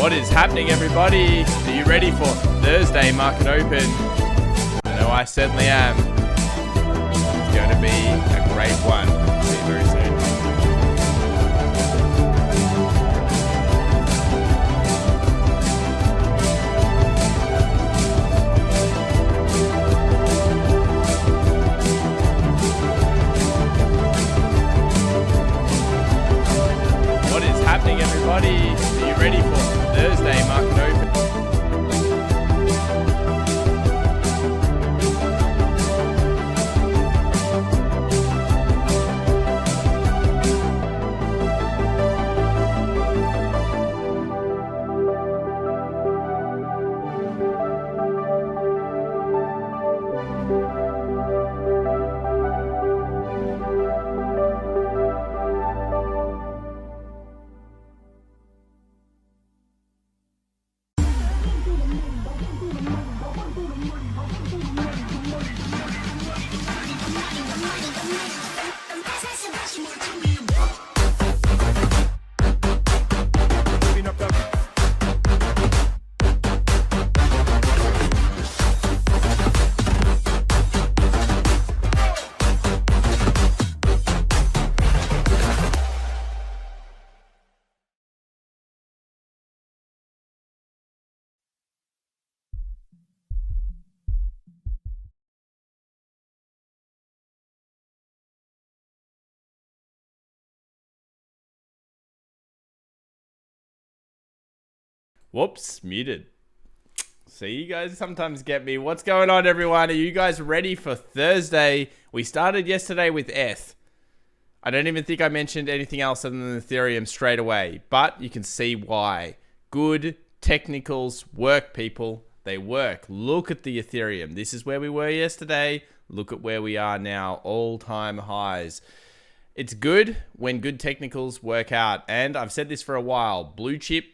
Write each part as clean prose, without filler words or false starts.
What is happening, everybody? Are you ready for Thursday Market Open? I know I certainly am. It's going to be a great one. See you very soon. What is happening, everybody? Are you ready for Thursday Market Open? Whoops, muted. See, you guys sometimes get me. What's going on, everyone? Are you guys ready for Thursday? We started yesterday with ETH. I don't even think I mentioned anything else other than Ethereum straight away, but you can see why. Good technicals work, people. They work. Look at the Ethereum. This is where we were yesterday. Look at where we are now. All-time highs. It's good when good technicals work out. And I've said this for a while. Blue chip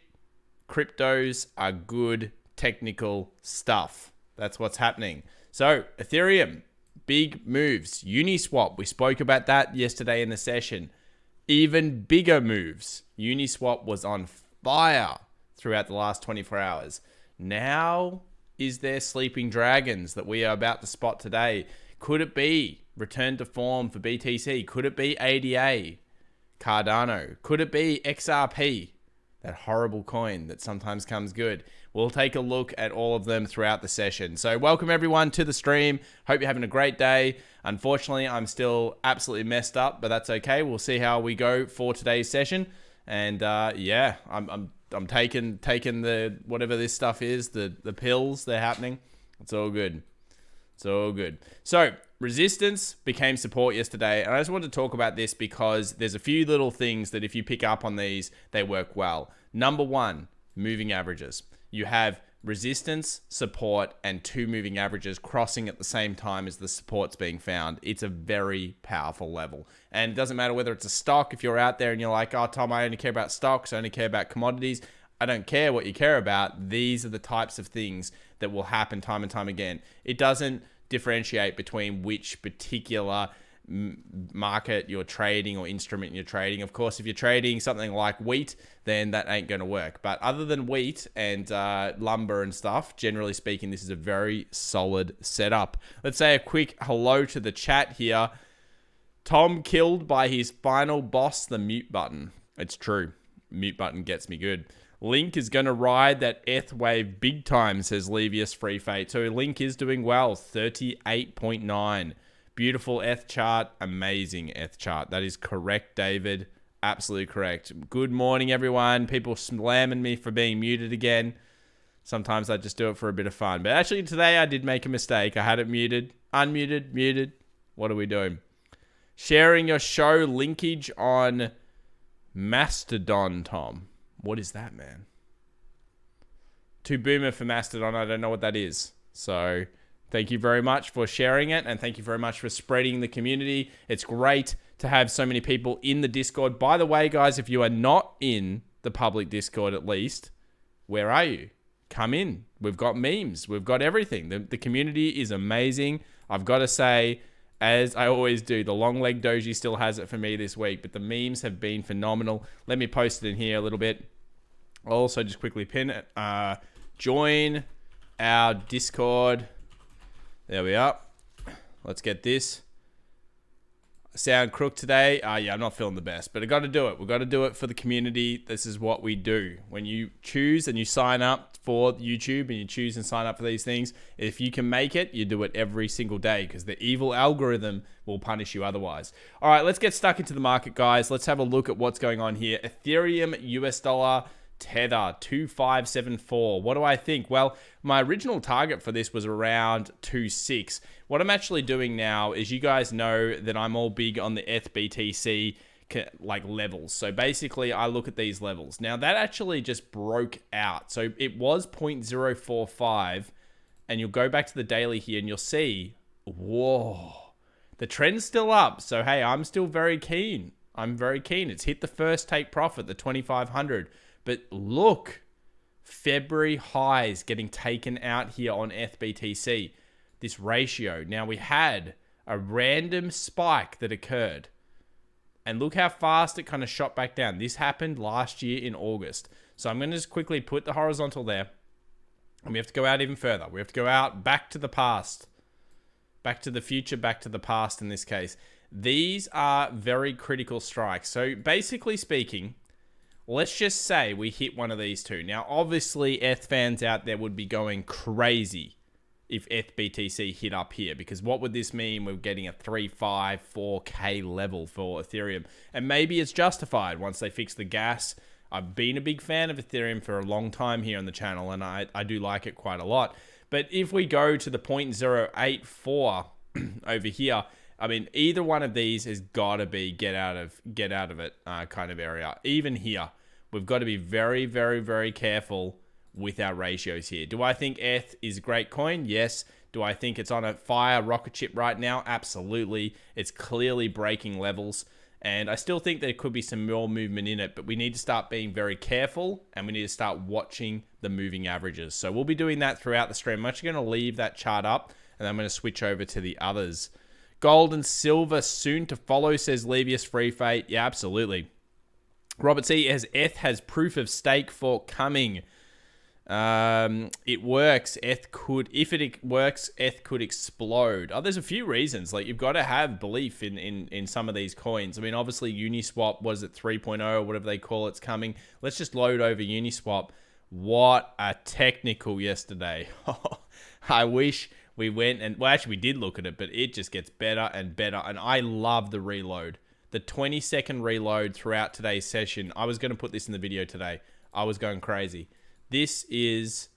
cryptos are good technical stuff. That's what's happening. So Ethereum, big moves. Uniswap, we spoke about that yesterday in the session. Even bigger moves. Uniswap was on fire throughout the last 24 hours. Now is there sleeping dragons that we are about to spot today? Could it be return to form for BTC? Could it be ADA, Cardano? Could it be XRP? That horrible coin that sometimes comes good. We'll take a look at all of them throughout the session. So welcome everyone to the stream. Hope you're having a great day. Unfortunately, I'm still absolutely messed up, but that's okay. We'll see how we go for today's session. And yeah, I'm taking the whatever this stuff is, the pills. They're happening. It's all good. It's all good. So resistance became support yesterday, and I just wanted to talk about this because there's a few little things that if you pick up on these, they work well. Number one, moving averages. You have resistance, support, and two moving averages crossing at the same time as the support's being found. It's a very powerful level. And it doesn't matter whether it's a stock. If you're out there and you're like, oh, Tom, I only care about stocks, I only care about commodities. I don't care what you care about. These are the types of things that will happen time and time again. It doesn't differentiate between which particular market you're trading or instrument you're trading. Of course, if you're trading something like wheat, then that ain't going to work. But other than wheat and lumber and stuff, generally speaking, this is a very solid setup. Let's say a quick hello to the chat here. Tom killed by his final boss, the mute button. It's true. Mute button gets me good. Link is going to ride that ETH wave big time, says Levius Free Fate. So Link is doing well, 38.9. Beautiful ETH chart, amazing ETH chart. That is correct, David. Absolutely correct. Good morning, everyone. People slamming me for being muted again. Sometimes I just do it for a bit of fun. But actually today I did make a mistake. I had it muted, unmuted, muted. What are we doing? Sharing your show linkage on Mastodon, Tom. What is that, man? Too boomer for Mastodon. I don't know what that is. So thank you very much for sharing it. And thank you very much for spreading the community. It's great to have so many people in the Discord. By the way, guys, if you are not in the public Discord at least, where are you? Come in. We've got memes. We've got everything. The community is amazing. I've got to say, as I always do, the long leg doji still has it for me this week, but the memes have been phenomenal. Let me post it in here a little bit. I'll also just quickly pin it. Join our Discord. There we are. Let's get this. Sound crook today. Yeah, I'm not feeling the best, but I got to do it. We've got to do it for the community. This is what we do. When you choose and you sign up for YouTube and you choose and sign up for these things, if you can make it, you do it every single day because the evil algorithm will punish you otherwise. All right, let's get stuck into the market, guys. Let's have a look at what's going on here. Ethereum, US dollar, Tether 2574. What do I think? Well, my original target for this was around 2.6. What I'm actually doing now is, you guys know that I'm all big on the ETH-BTC like levels. So basically I look at these levels. Now that actually just broke out. So it was 0.045 and you'll go back to the daily here and you'll see, whoa, the trend's still up. So hey, I'm still very keen. I'm very keen. It's hit the first take profit, the 2500. But look, February highs getting taken out here on ETH-BTC. This ratio. Now we had a random spike that occurred. And look how fast it kind of shot back down. This happened last year in August. So I'm going to just quickly put the horizontal there. And we have to go out even further. We have to go out back to the past. Back to the future, back to the past in this case. These are very critical strikes. So basically speaking, let's just say we hit one of these two. Now, obviously, ETH fans out there would be going crazy if ETH-BTC hit up here, because what would this mean? We're getting a 3.5, 4K level for Ethereum. And maybe it's justified once they fix the gas. I've been a big fan of Ethereum for a long time here on the channel, and I do like it quite a lot. But if we go to the 0.084 over here, I mean, either one of these has got to be get out of it kind of area. Even here, we've got to be very, very, very careful with our ratios here. Do I think ETH is a great coin? Yes. Do I think it's on a fire rocket ship right now? Absolutely. It's clearly breaking levels. And I still think there could be some more movement in it, but we need to start being very careful and we need to start watching the moving averages. So we'll be doing that throughout the stream. I'm actually going to leave that chart up and I'm going to switch over to the others. Gold and silver soon to follow, says Levius Free Fate. Yeah, absolutely. Robert C. as ETH has proof of stake forthcoming. It works. If it works, ETH could explode. There's a few reasons. Like, you've got to have belief in some of these coins. I mean, obviously Uniswap, was it 3.0 or whatever they call it's coming. Let's just load over Uniswap. What a technical yesterday. I wish we went and, well, actually we did look at it, but it just gets better and better. And I love the reload. The 20-second reload throughout today's session. I was going to put this in the video today. I was going crazy. This is,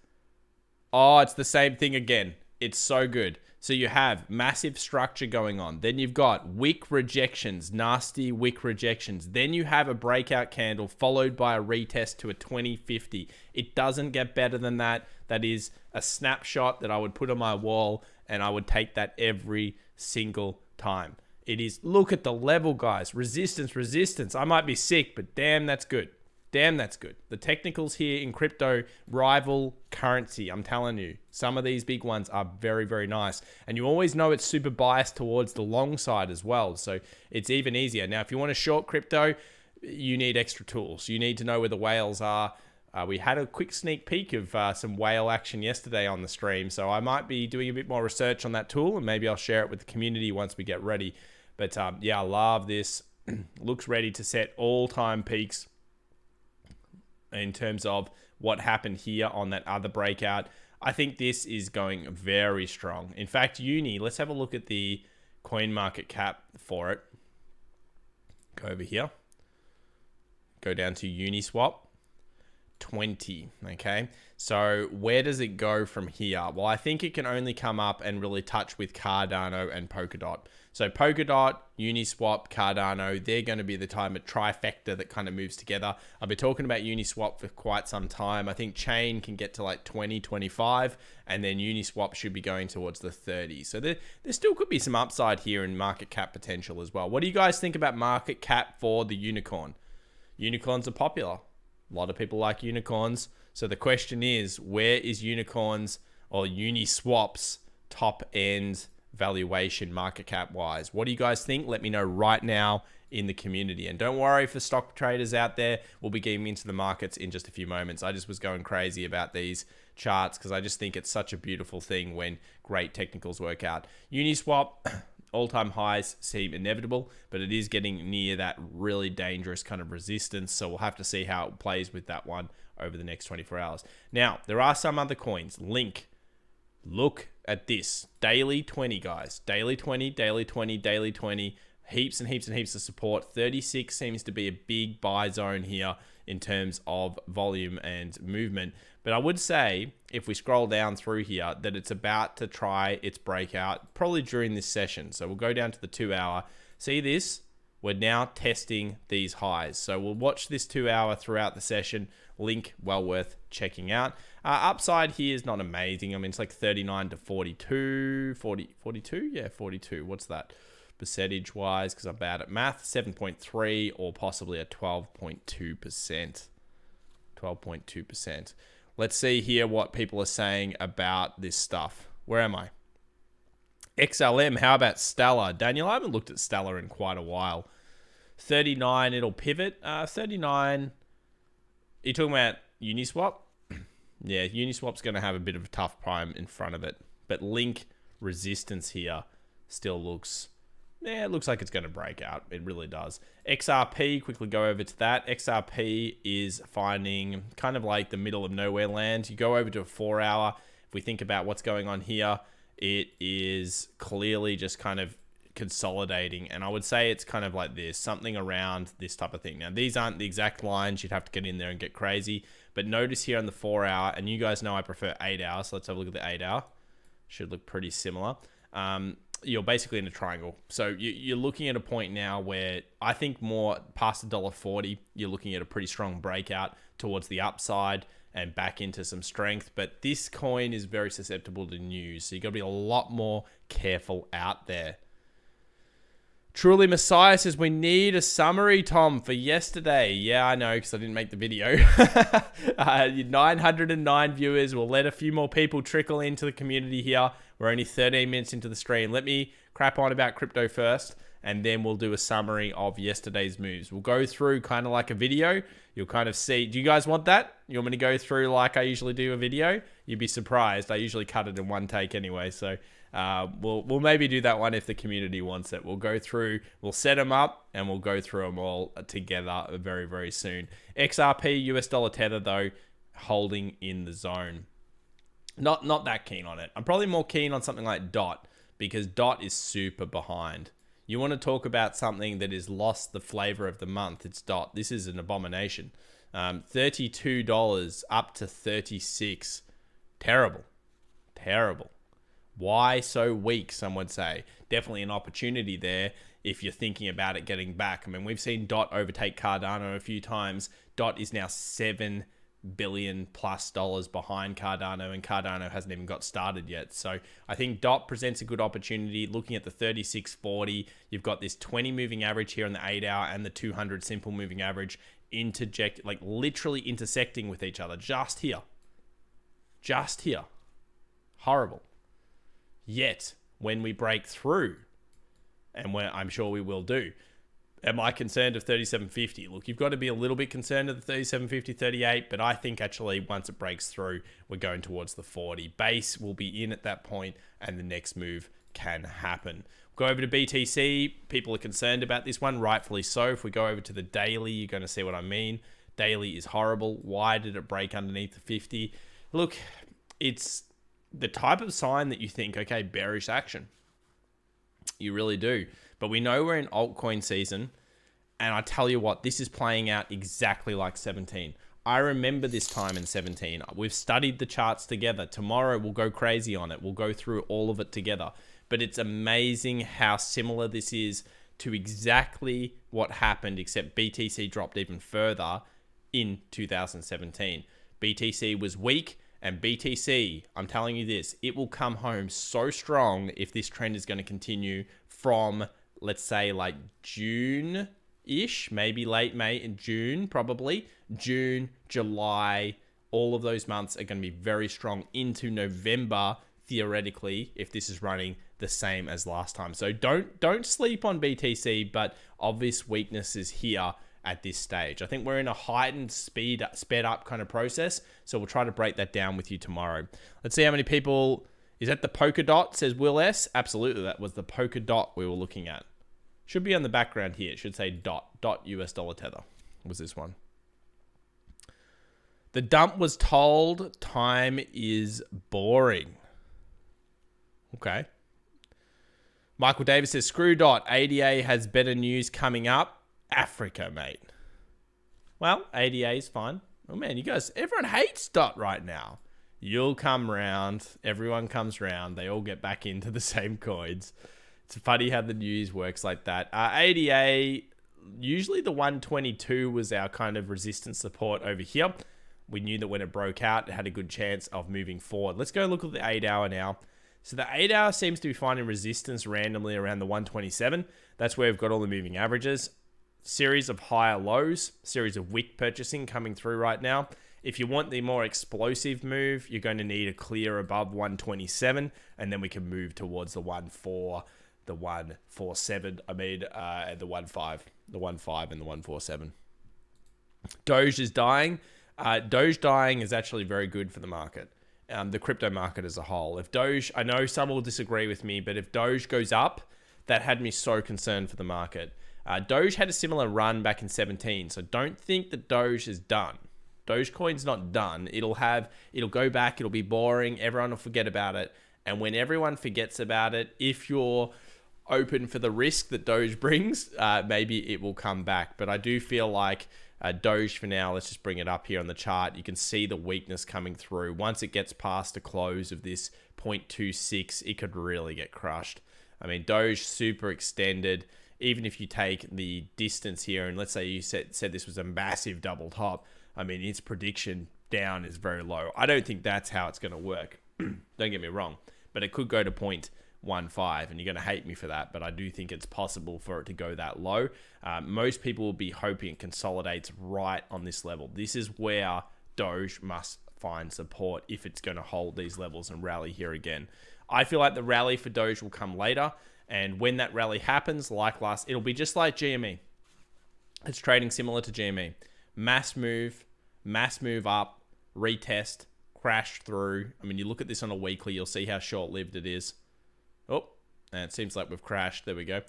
it's the same thing again. It's so good. So you have massive structure going on. Then you've got wick rejections, nasty wick rejections. Then you have a breakout candle followed by a retest to a 2050. It doesn't get better than that. That is a snapshot that I would put on my wall and I would take that every single time. It is, look at the level, guys. Resistance, resistance. I might be sick, but damn, that's good. Damn, that's good. The technicals here in crypto rival currency. I'm telling you, some of these big ones are very, very nice. And you always know it's super biased towards the long side as well. So it's even easier. Now, if you want to short crypto, you need extra tools. You need to know where the whales are. We had a quick sneak peek of some whale action yesterday on the stream. So I might be doing a bit more research on that tool and maybe I'll share it with the community once we get ready. But yeah, I love this. Looks ready to set all-time peaks in terms of what happened here on that other breakout. I think this is going very strong. In fact, Uni, let's have a look at the coin market cap for it. Go over here. Go down to Uniswap. 20. Okay. So where does it go from here? Well, I think it can only come up and really touch with Cardano and Polkadot. So Polkadot, Uniswap, Cardano, they're going to be the time of trifecta that kind of moves together. I've been talking about Uniswap for quite some time. I think Chain can get to like 20, 25, and then Uniswap should be going towards the 30. So there still could be some upside here in market cap potential as well. What do you guys think about market cap for the unicorn? Unicorns are popular. A lot of people like unicorns. So the question is, where is unicorns or Uniswap's top end valuation market cap wise. What do you guys think? Let me know right now in the community. And don't worry for stock traders out there, we'll be getting into the markets in just a few moments. I just was going crazy about these charts because I just think it's such a beautiful thing when great technicals work out. Uniswap, all-time highs seem inevitable, but it is getting near that really dangerous kind of resistance. So we'll have to see how it plays with that one over the next 24 hours. Now, there are some other coins. Link. Look at this. Daily 20, guys. Daily 20, daily 20, daily 20. Heaps and heaps and heaps of support. 36 seems to be a big buy zone here in terms of volume and movement. But I would say, if we scroll down through here, that it's about to try its breakout probably during this session. So we'll go down to the 2 hour. See this? We're now testing these highs. So we'll watch this 2 hour throughout the session. Link, well worth checking out. Upside here is not amazing. I mean, it's like 39 to 42, 42? Yeah, 42. What's that percentage wise? Because I'm bad at math. 7.3 or possibly a 12.2%. 12.2%. Let's see here what people are saying about this stuff. Where am I? XLM, how about Stellar? Daniel, I haven't looked at Stellar in quite a while. 39, it'll pivot. 39, are you talking about Uniswap? Yeah, Uniswap's going to have a bit of a tough prime in front of it. But Link resistance here still looks, yeah, it looks like it's going to break out. It really does. XRP, quickly go over to that. XRP is finding kind of like the middle of nowhere land. You go over to a 4 hour. If we think about what's going on here, it is clearly just kind of consolidating, and I would say it's kind of like this, something around this type of thing. Now, these aren't the exact lines. You'd have to get in there and get crazy, but notice here on the 4 hour, and you guys know I prefer 8 hours, so let's have a look at the 8 hour. Should look pretty similar. You're basically in a triangle, so you're looking at a point now where I think more past $1.40, you're looking at a pretty strong breakout towards the upside and back into some strength. But this coin is very susceptible to news, so you got to be a lot more careful out there. Truly Messiah says, we need a summary, Tom, for yesterday. Yeah, I know, because I didn't make the video. 909 viewers. We'll let a few more people trickle into the community here. We're only 13 minutes into the stream. Let me crap on about crypto first, and then we'll do a summary of yesterday's moves. We'll go through kind of like a video. You'll kind of see. Do you guys want that? You want me to go through like I usually do a video? You'd be surprised. I usually cut it in one take anyway, so... we'll maybe do that one if the community wants it. We'll go through, we'll set them up, and we'll go through them all together very, very soon. XRP, US dollar tether, though, holding in the zone. Not that keen on it. I'm probably more keen on something like DOT, because DOT is super behind. You want to talk about something that has lost the flavor of the month, it's DOT. This is an abomination. $32 up to 36. Terrible. Terrible. Why so weak, some would say. Definitely an opportunity there if you're thinking about it getting back. I mean, we've seen DOT overtake Cardano a few times. DOT is now $7 billion plus behind Cardano, and Cardano hasn't even got started yet. So I think DOT presents a good opportunity. Looking at the 3640, you've got this 20 moving average here on the 8 hour and the 200 simple moving average like literally intersecting with each other. Just here. Horrible. Yet, when we break through, and I'm sure we will do, am I concerned of 3750? Look, you've got to be a little bit concerned of the 3750, 38, but I think actually once it breaks through, we're going towards the 40. Base will be in at that point, and the next move can happen. Go over to BTC. People are concerned about this one, rightfully so. If we go over to the daily, you're going to see what I mean. Daily is horrible. Why did it break underneath the 50? Look, it's the type of sign that you think, okay, bearish action. You really do. But we know we're in altcoin season, and I tell you what, this is playing out exactly like 17. I remember this time in 17. We've studied the charts together. Tomorrow we'll go crazy on it. We'll go through all of it together. But it's amazing how similar this is to exactly what happened, except BTC dropped even further in 2017. BTC was weak. And BTC, I'm telling you this, it will come home so strong if this trend is going to continue from, let's say, like June-ish, maybe late May and June, probably. June, July, all of those months are going to be very strong into November. theoretically if this is running the same as last time. So don't sleep on BTC, but obvious weakness is here at this stage. I think we're in a heightened sped up kind of process. So we'll try to break that down with you tomorrow. Let's see how many people. Is that the polka dot, says Will S? Absolutely, that was the polka dot we were looking at. Should be on the background here. It should say dot US dollar tether was this one. The dump was told time is boring. Okay. Michael Davis says, screw dot. ADA has better news coming up. Africa, mate. Well, ADA is fine. Oh, man, you guys, everyone hates dot right now. You'll come round. Everyone comes round. They all get back into the same coins. It's funny how the news works like that. ADA, usually the 122 was our kind of resistance support over here. We knew that when it broke out, it had a good chance of moving forward. Let's go look at the 8 hour now. So the 8 hour seems to be finding resistance randomly around the 127. That's where we've got all the moving averages. Series of higher lows, series of wick purchasing coming through right now. If you want the more explosive move, you're going to need a clear above 127, and then we can move towards the 1.4, the 1.47. I mean, the 1.5, the 1.5, and the 1.47. Doge is dying. Doge dying is actually very good for the market, the crypto market as a whole. If Doge, I know some will disagree with me, but if Doge goes up, that had me so concerned for the market. Doge had a similar run back in 17, so don't think that Doge is done. Dogecoin's not done. It'll go back, it'll be boring, everyone will forget about it, and when everyone forgets about it, if you're open for the risk that Doge brings, maybe it will come back. But I do feel like Doge for now, let's just bring it up here on the chart. You can see the weakness coming through. Once it gets past the close of this 0.26, it could really get crushed. I mean, Doge super extended. Even if you take the distance here, and let's say you said this was a massive double top, I mean, its prediction down is very low. I don't think that's how it's going to work. Don't get me wrong, but it could go to 0.15, and you're going to hate me for that, but I do think it's possible for it to go that low. Most people will be hoping it consolidates right on this level. This is where Doge must find support if it's going to hold these levels and rally here again. I feel like the rally for Doge will come later, and when that rally happens, like last, it'll be just like GME. It's trading similar to GME. Mass move up, retest, crash through. I mean, you look at this on a weekly, you'll see how short-lived it is. Oh, and it seems like we've crashed. There we go.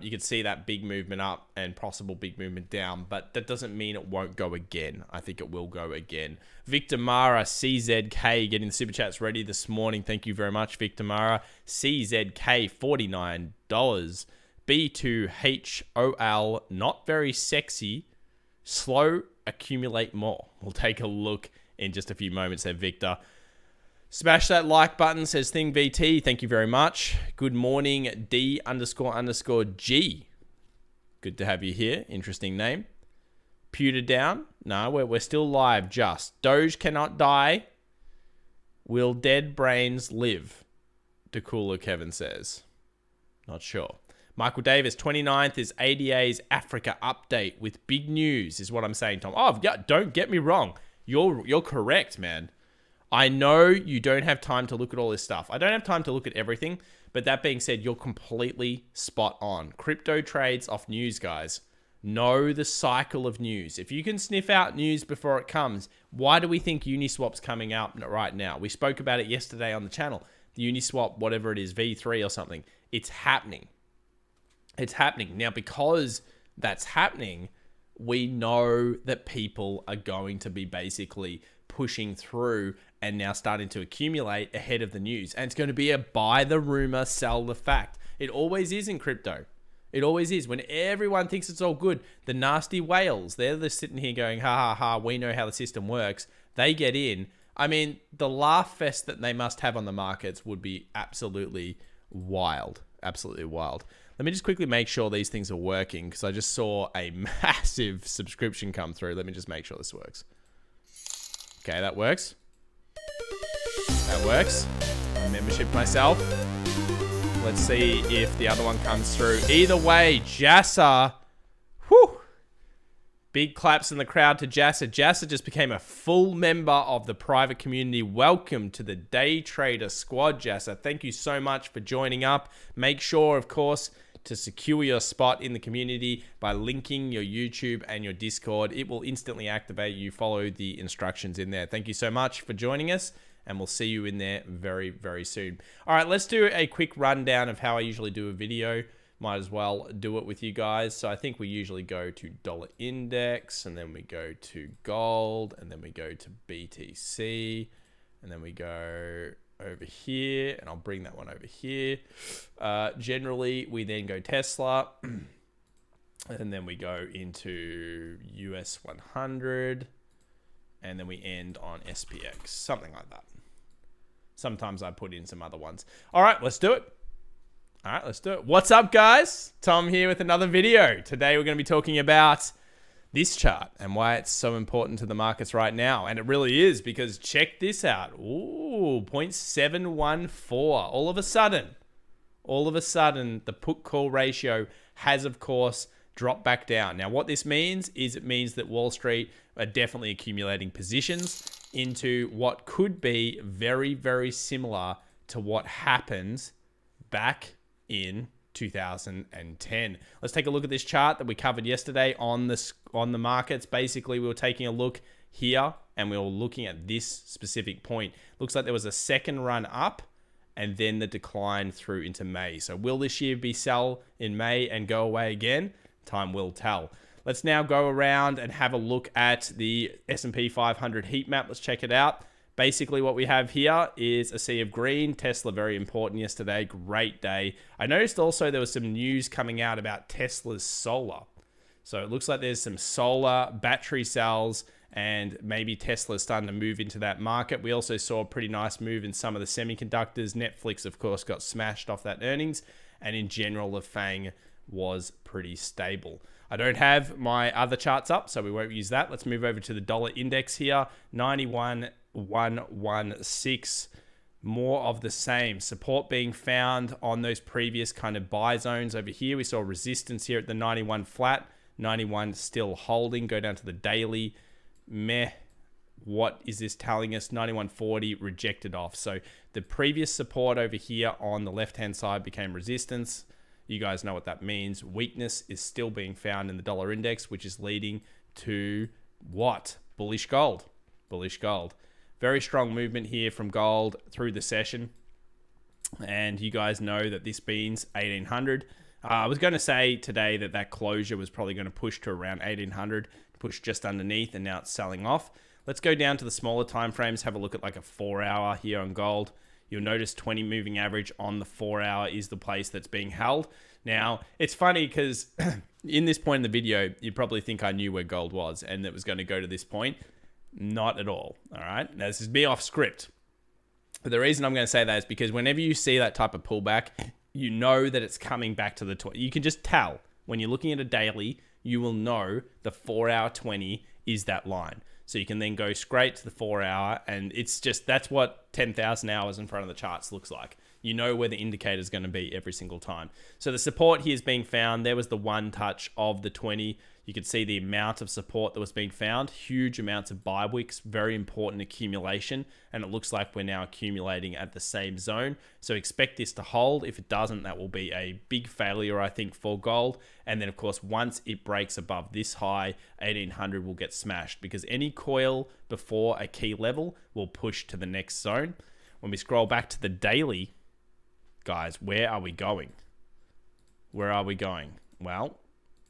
You can see that big movement up and possible big movement down, but that doesn't mean it won't go again. I think it will go again. Victor Mara, CZK, getting the super chats ready this morning. Thank you very much, Victor Mara. CZK, $49. B2HOL, not very sexy. Slow, accumulate more. We'll take a look in just a few moments there, Victor. Smash that like button, says ThingVT. Thank you very much. Good morning, D__G. Good to have you here. Interesting name. Pewter down. No, we're still live just. Doge cannot die. Will dead brains live? DeCooler Kevin says. Not sure. Michael Davis, 29th is ADA's Africa update with big news, is what I'm saying, Tom. Oh, yeah, don't get me wrong. You're correct, man. I know you don't have time to look at all this stuff. I don't have time to look at everything, but that being said, you're completely spot on. Crypto trades off news, guys. Know the cycle of news. If you can sniff out news before it comes, why do we think Uniswap's coming out right now? We spoke about it yesterday on the channel. The Uniswap, whatever it is, V3 or something. It's happening. It's happening. Now, because that's happening, we know that people are going to be basically pushing through and now starting to accumulate ahead of the news. And it's going to be a buy the rumor, sell the fact. It always is in crypto. It always is. When everyone thinks it's all good, the nasty whales, they're just sitting here going, ha ha ha, we know how the system works. They get in. I mean, the laugh fest that they must have on the markets would be absolutely wild. Absolutely wild. Let me just quickly make sure these things are working because I just saw a massive subscription come through. Let me just make sure this works. Okay, that works. That works. I membership myself. Let's see if the other one comes through. Either way, Jassa. Whew. Big claps in the crowd to Jassa. Jassa just became a full member of the private community. Welcome to the Day Trader Squad, Jassa. Thank you so much for joining up. Make sure, of course, to secure your spot in the community by linking your YouTube and your Discord. It will instantly activate you. Follow the instructions in there. Thank you so much for joining us, and we'll see you in there very, very soon. All right, let's do a quick rundown of how I usually do a video. Might as well do it with you guys. So I think we usually go to dollar index, and then we go to gold, and then we go to BTC, and then we go over here, and I'll bring that one over here. Generally, we then go Tesla, and then we go into US 100, and then we end on SPX, something like that. Sometimes I put in some other ones. All right, let's do it. All right, let's do it. What's up, guys? Tom here with another video. Today, we're going to be talking about this chart and why it's so important to the markets right now. And it really is, because check this out. Ooh, 0.714. All of a sudden, the put-call ratio has, of course, dropped back down. Now, what this means is it means that Wall Street are definitely accumulating positions into what could be very, very similar to what happened back in 2010. Let's take a look at this chart that we covered yesterday on the markets. Basically, we were taking a look here and we were looking at this specific point. Looks like there was a second run up and then the decline through into May. So will this year be sell in May and go away again? Time will tell. Let's now go around and have a look at the S&P 500 heat map. Let's check it out. Basically, what we have here is a sea of green. Tesla, very important yesterday. Great day. I noticed also there was some news coming out about Tesla's solar. So it looks like there's some solar battery cells, and maybe Tesla's starting to move into that market. We also saw a pretty nice move in some of the semiconductors. Netflix, of course, got smashed off that earnings. And in general, the FANG was pretty stable. I don't have my other charts up, so we won't use that. Let's move over to the dollar index here. 91,116. More of the same. Support being found on those previous kind of buy zones over here. We saw resistance here at the 91 flat. 91 still holding. Go down to the daily. Meh. What is this telling us? 91.40 rejected off. So the previous support over here on the left-hand side became resistance. You guys know what that means. Weakness is still being found in the dollar index, which is leading to what? Bullish gold. Bullish gold. Very strong movement here from gold through the session. And you guys know that this means 1800. I was going to say today that that closure was probably going to push to around 1800, push just underneath, and now it's selling off. Let's go down to the smaller time frames, have a look at like a 4 hour here on gold. You'll notice 20 moving average on the 4 hour is the place that's being held. Now, it's funny because in this point in the video, you probably think I knew where gold was and it was going to go to this point. Not at all. All right. Now, this is me off script. But the reason I'm going to say that is because whenever you see that type of pullback, you know that it's coming back to the 20. You can just tell when you're looking at a daily, you will know the 4 hour 20 is that line. So you can then go straight to the 4 hour, and it's just, that's what 10,000 hours in front of the charts looks like. You know where the indicator is going to be every single time. So the support here is being found. There was the one touch of the 20. You could see the amount of support that was being found. Huge amounts of buy wicks, very important accumulation. And it looks like we're now accumulating at the same zone. So expect this to hold. If it doesn't, that will be a big failure, I think, for gold. And then, of course, once it breaks above this high, 1800 will get smashed because any coil before a key level will push to the next zone. When we scroll back to the daily, guys, where are we going? Where are we going? Well,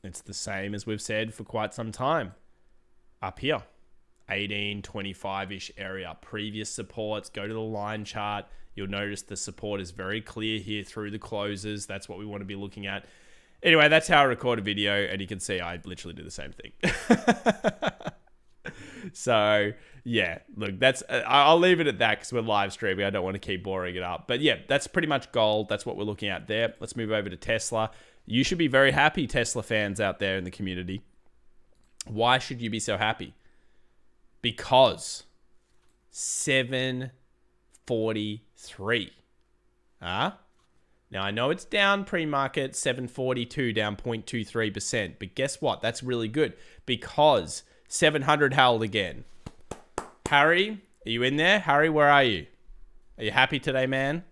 it's the same as we've said for quite some time. Up here, 1825-ish area. Previous supports, go to the line chart. You'll notice the support is very clear here through the closes. That's what we want to be looking at. Anyway, that's how I record a video, and you can see I literally do the same thing. So, yeah, look, that's I'll leave it at that because we're live streaming. I don't want to keep boring it up. But yeah, that's pretty much gold. That's what we're looking at there. Let's move over to Tesla. You should be very happy, Tesla fans out there in the community. Why should you be so happy? Because 743. Now, I know it's down pre-market, 742, down 0.23%. But guess what? That's really good because 700 held again. Harry, are you in there? Harry, where are you? Are you happy today, man?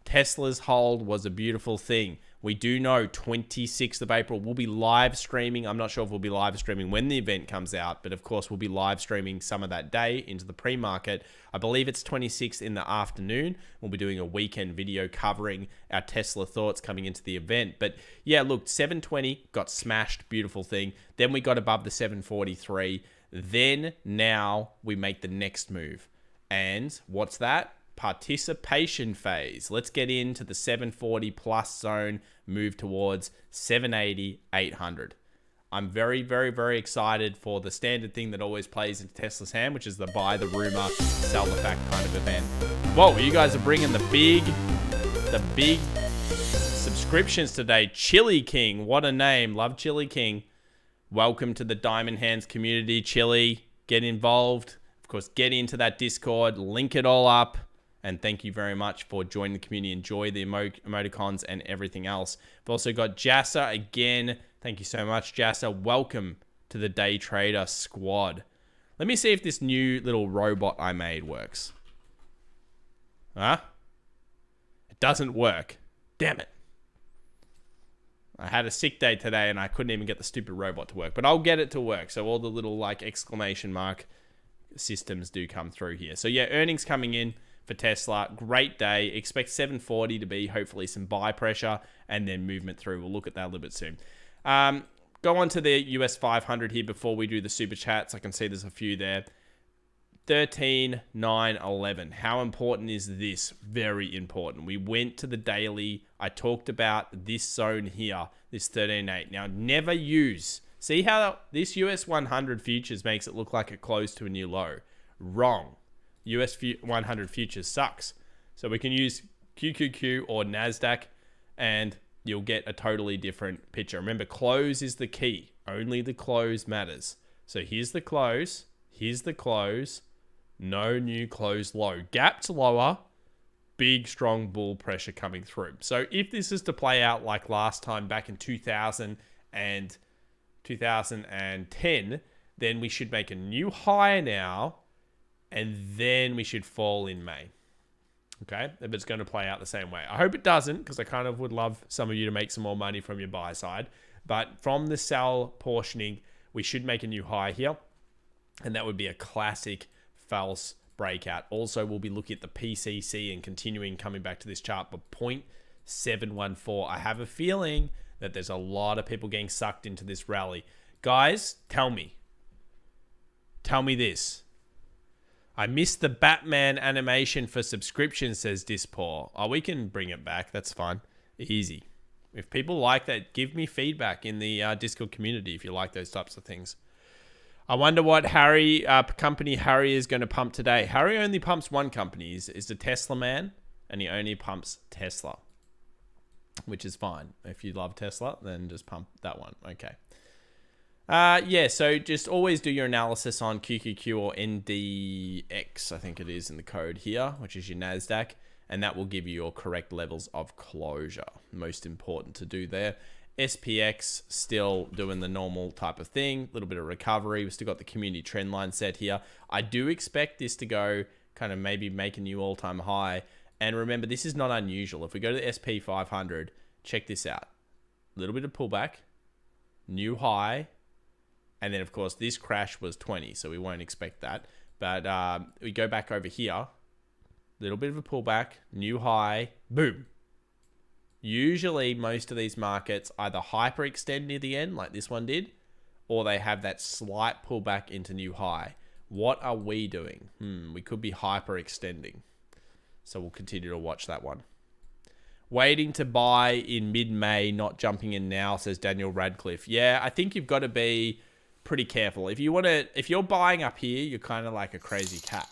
Tesla's hold was a beautiful thing. We do know 26th of April, we'll be live streaming. I'm not sure if we'll be live streaming when the event comes out, but of course we'll be live streaming some of that day into the pre-market. I believe it's 26th in the afternoon. We'll be doing a weekend video covering our Tesla thoughts coming into the event. But yeah, look, 720 got smashed, beautiful thing. Then we got above the 743. Then now we make the next move. And what's that? Participation phase. Let's get into the 740 plus zone, move towards 780, 800. I'm very, very, very excited for the standard thing that always plays into Tesla's hand, which is the buy the rumor, sell the fact kind of event. Whoa, you guys are bringing the big subscriptions today. Chili King, what a name. Love Chili King. Welcome to the Diamond Hands community, Chili. Get involved. Of course, get into that Discord, link it all up. And thank you very much for joining the community. Enjoy the emoticons and everything else. We've also got Jassa again. Thank you so much, Jassa. Welcome to the Day Trader squad. Let me see if this new little robot I made works. Huh? It doesn't work. Damn it. I had a sick day today and I couldn't even get the stupid robot to work. But I'll get it to work. So all the little like exclamation mark systems do come through here. So yeah, earnings coming in for Tesla. Great day. Expect 740 to be hopefully some buy pressure and then movement through. We'll look at that a little bit soon. Go on to the US 500 here before we do the super chats. I can see there's a few there. 13, 9, 11. How important is this? Very important. We went to the daily. I talked about this zone here, this 13.8. Now, never use. See how this US 100 futures makes it look like it closed to a new low? Wrong. US 100 futures sucks. So we can use QQQ or Nasdaq and you'll get a totally different picture. Remember, close is the key. Only the close matters. So here's the close. Here's the close. No new close low. Gaps lower. Big, strong bull pressure coming through. So if this is to play out like last time back in 2000 and 2010, then we should make a new high now. And then we should fall in May. Okay? If it's going to play out the same way. I hope it doesn't, because I kind of would love some of you to make some more money from your buy side. But from the sell portioning, we should make a new high here. And that would be a classic false breakout. Also, we'll be looking at the PCC and continuing coming back to this chart. But 0.714. I have a feeling that there's a lot of people getting sucked into this rally. Guys, tell me. Tell me this. I missed the Batman animation for subscription, says Dispor. Oh, we can bring it back. That's fine. Easy. If people like that, give me feedback in the Discord community if you like those types of things. I wonder what company Harry is going to pump today. Harry only pumps one company. Is the Tesla man, and he only pumps Tesla, which is fine. If you love Tesla, then just pump that one. Okay. Yeah, so just always do your analysis on QQQ or NDX, I think it is in the code here, which is your Nasdaq, and that will give you your correct levels of closure. Most important to do there. SPX still doing the normal type of thing, a little bit of recovery. We've still got the community trend line set here. I do expect this to go kind of maybe make a new all-time high. And remember, this is not unusual. If we go to the SP 500, check this out. A little bit of pullback, new high. And then, of course, this crash was 20, so we won't expect that. But we go back over here. Little bit of a pullback, new high, boom. Usually, most of these markets either hyperextend near the end, like this one did, or they have that slight pullback into new high. What are we doing? We could be hyperextending. So we'll continue to watch that one. Waiting to buy in mid-May, not jumping in now, says Daniel Radcliffe. Yeah, I think you've got to be pretty careful. If you're buying up here, you're kind of like a crazy cat.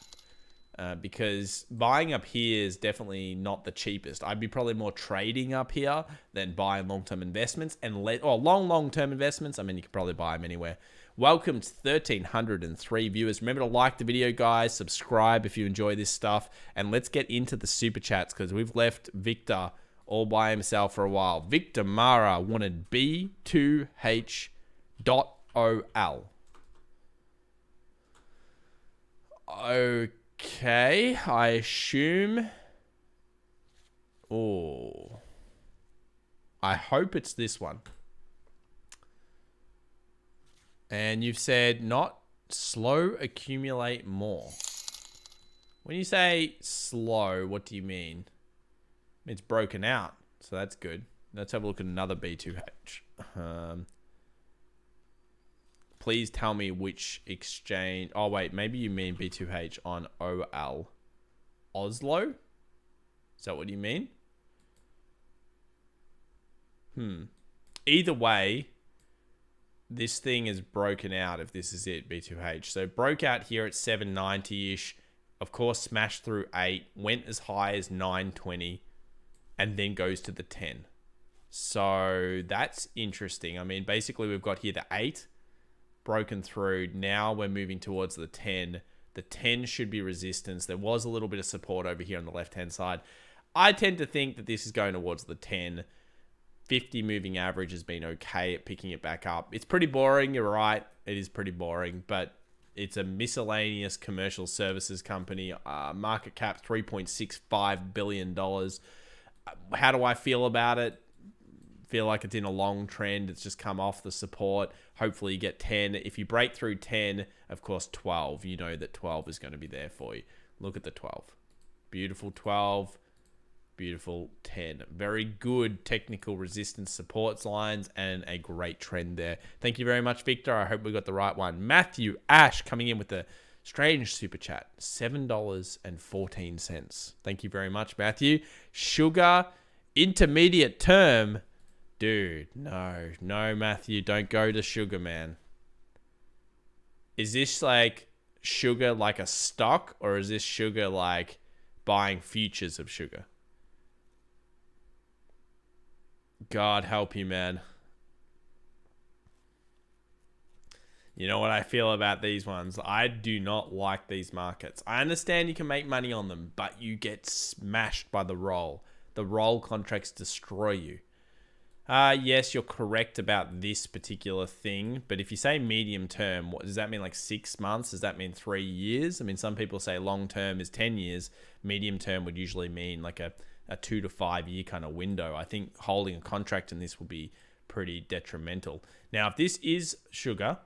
Because buying up here is definitely not the cheapest. I'd be probably more trading up here than buying long-term investments long-term investments. I mean, you could probably buy them anywhere. Welcome to 1,303 viewers. Remember to like the video, guys. Subscribe if you enjoy this stuff. And let's get into the super chats because we've left Victor all by himself for a while. Victor Mara wanted B2H.OL. Okay, I assume... Oh, I hope it's this one. And you've said not slow, accumulate more. When you say slow, what do you mean? It's broken out, so that's good. Let's have a look at another B2H. Please tell me which exchange. Oh, wait, maybe you mean B2H on OL. Oslo? Is that what you mean? Either way, this thing is broken out if this is it, B2H. So it broke out here at 790-ish. Of course, smashed through 8. Went as high as 920. And then goes to the 10. So that's interesting. I mean, basically we've got here the 8. Broken through. Now we're moving towards the 10. The 10 should be resistance. There was a little bit of support over here on the left-hand side. I tend to think that this is going towards the 10. 50 moving average has been okay at picking it back up. It's pretty boring, you're right. It is pretty boring, but it's a miscellaneous commercial services company. Market cap $3.65 billion. How do I feel about it? Feel like it's in a long trend. It's just come off the support. Hopefully you get 10. If you break through 10, of course 12. You know that 12 is going to be there for you. Look at the 12. Beautiful 12. Beautiful 10. Very good technical resistance supports lines and a great trend there. Thank you very much, Victor. I hope we got the right one. Matthew Ash coming in with a strange super chat. $7.14. Thank you very much, Matthew. Sugar intermediate term. Dude, no, Matthew, don't go to sugar, man. Is this like sugar like a stock, or is this sugar like buying futures of sugar? God help you, man. You know what I feel about these ones? I do not like these markets. I understand you can make money on them, but you get smashed by the roll. The roll contracts destroy you. Yes, you're correct about this particular thing, but if you say medium term, what does that mean? Like 6 months? Does that mean 3 years? I mean, some people say long term is 10 years. Medium term would usually mean like a 2 to 5 year kind of window. I think holding a contract in this will be pretty detrimental. Now, if this is sugar,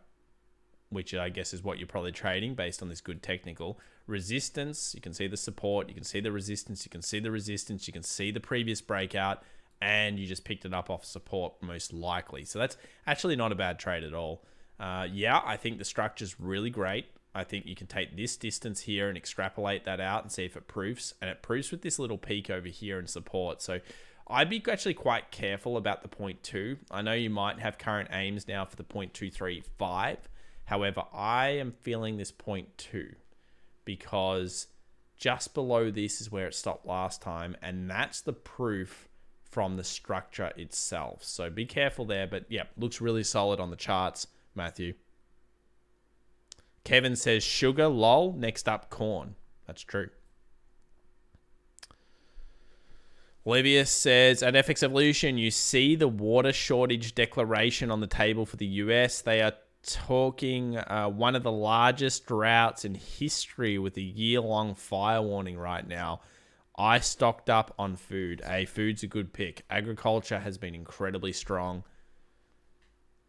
which I guess is what you're probably trading based on this good technical resistance, you can see the support, you can see the resistance, you can see the resistance, you can see the previous breakout, and you just picked it up off support most likely. So that's actually not a bad trade at all. Yeah, I think the structure's really great. I think you can take this distance here and extrapolate that out and see if it proofs. And it proofs with this little peak over here in support. So I'd be actually quite careful about the 0.2. I know you might have current aims now for the 0.235. However, I am feeling this 0.2 because just below this is where it stopped last time. And that's the proof from the structure itself. So be careful there. But yeah, looks really solid on the charts, Matthew. Kevin says sugar, lol. Next up, corn. That's true. Livius says, at FX Evolution, you see the water shortage declaration on the table for the US. They are talking one of the largest droughts in history with a year-long fire warning right now. I stocked up on food. Food's a good pick. Agriculture has been incredibly strong.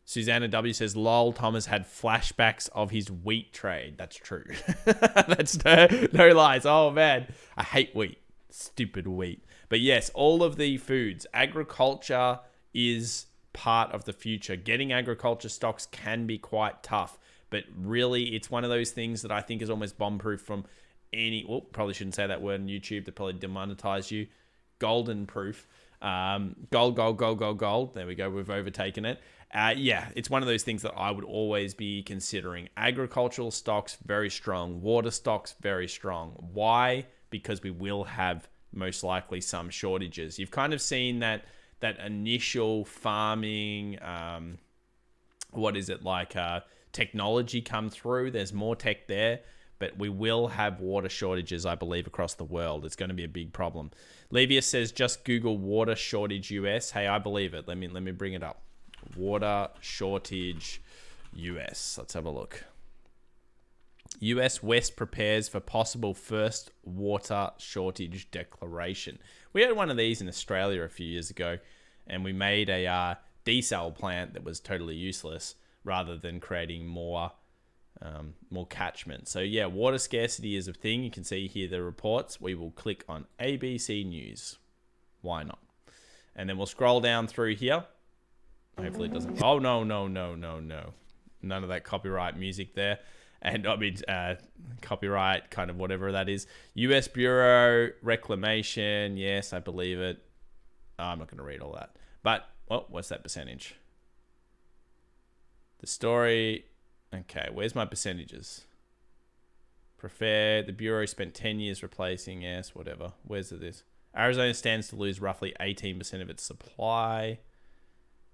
Susanna W says, lol, Thomas had flashbacks of his wheat trade. That's true. That's no lies. Oh, man. I hate wheat. Stupid wheat. But yes, all of the foods. Agriculture is part of the future. Getting agriculture stocks can be quite tough. But really, it's one of those things that I think is almost bomb-proof from any... Well, probably shouldn't say that word on YouTube. They'll probably demonetize you. Golden proof. Gold. There we go. We've overtaken it. Yeah, it's one of those things that I would always be considering. Agricultural stocks, very strong. Water stocks, very strong. Why? Because we will have most likely some shortages. You've kind of seen that initial farming, technology come through. There's more tech there. but we will have water shortages, I believe, across the world. It's going to be a big problem. Levius says, just Google water shortage US. Hey, I believe it. Let me bring it up. Water shortage US. Let's have a look. US West prepares for possible first water shortage declaration. We had one of these in Australia a few years ago, and we made a desal plant that was totally useless rather than creating more catchment. So yeah, water scarcity is a thing. You can see here the reports. We will click on ABC News. Why not? And then we'll scroll down through here. Hopefully it doesn't. Oh, no. None of that copyright music there. And I mean, copyright, kind of whatever that is. US Bureau Reclamation. Yes, I believe it. I'm not going to read all that. But, well, what's that percentage? The story. Okay, where's my percentages? Prefer. The Bureau spent 10 years replacing. Yes, whatever. Where's this? Arizona stands to lose roughly 18% of its supply.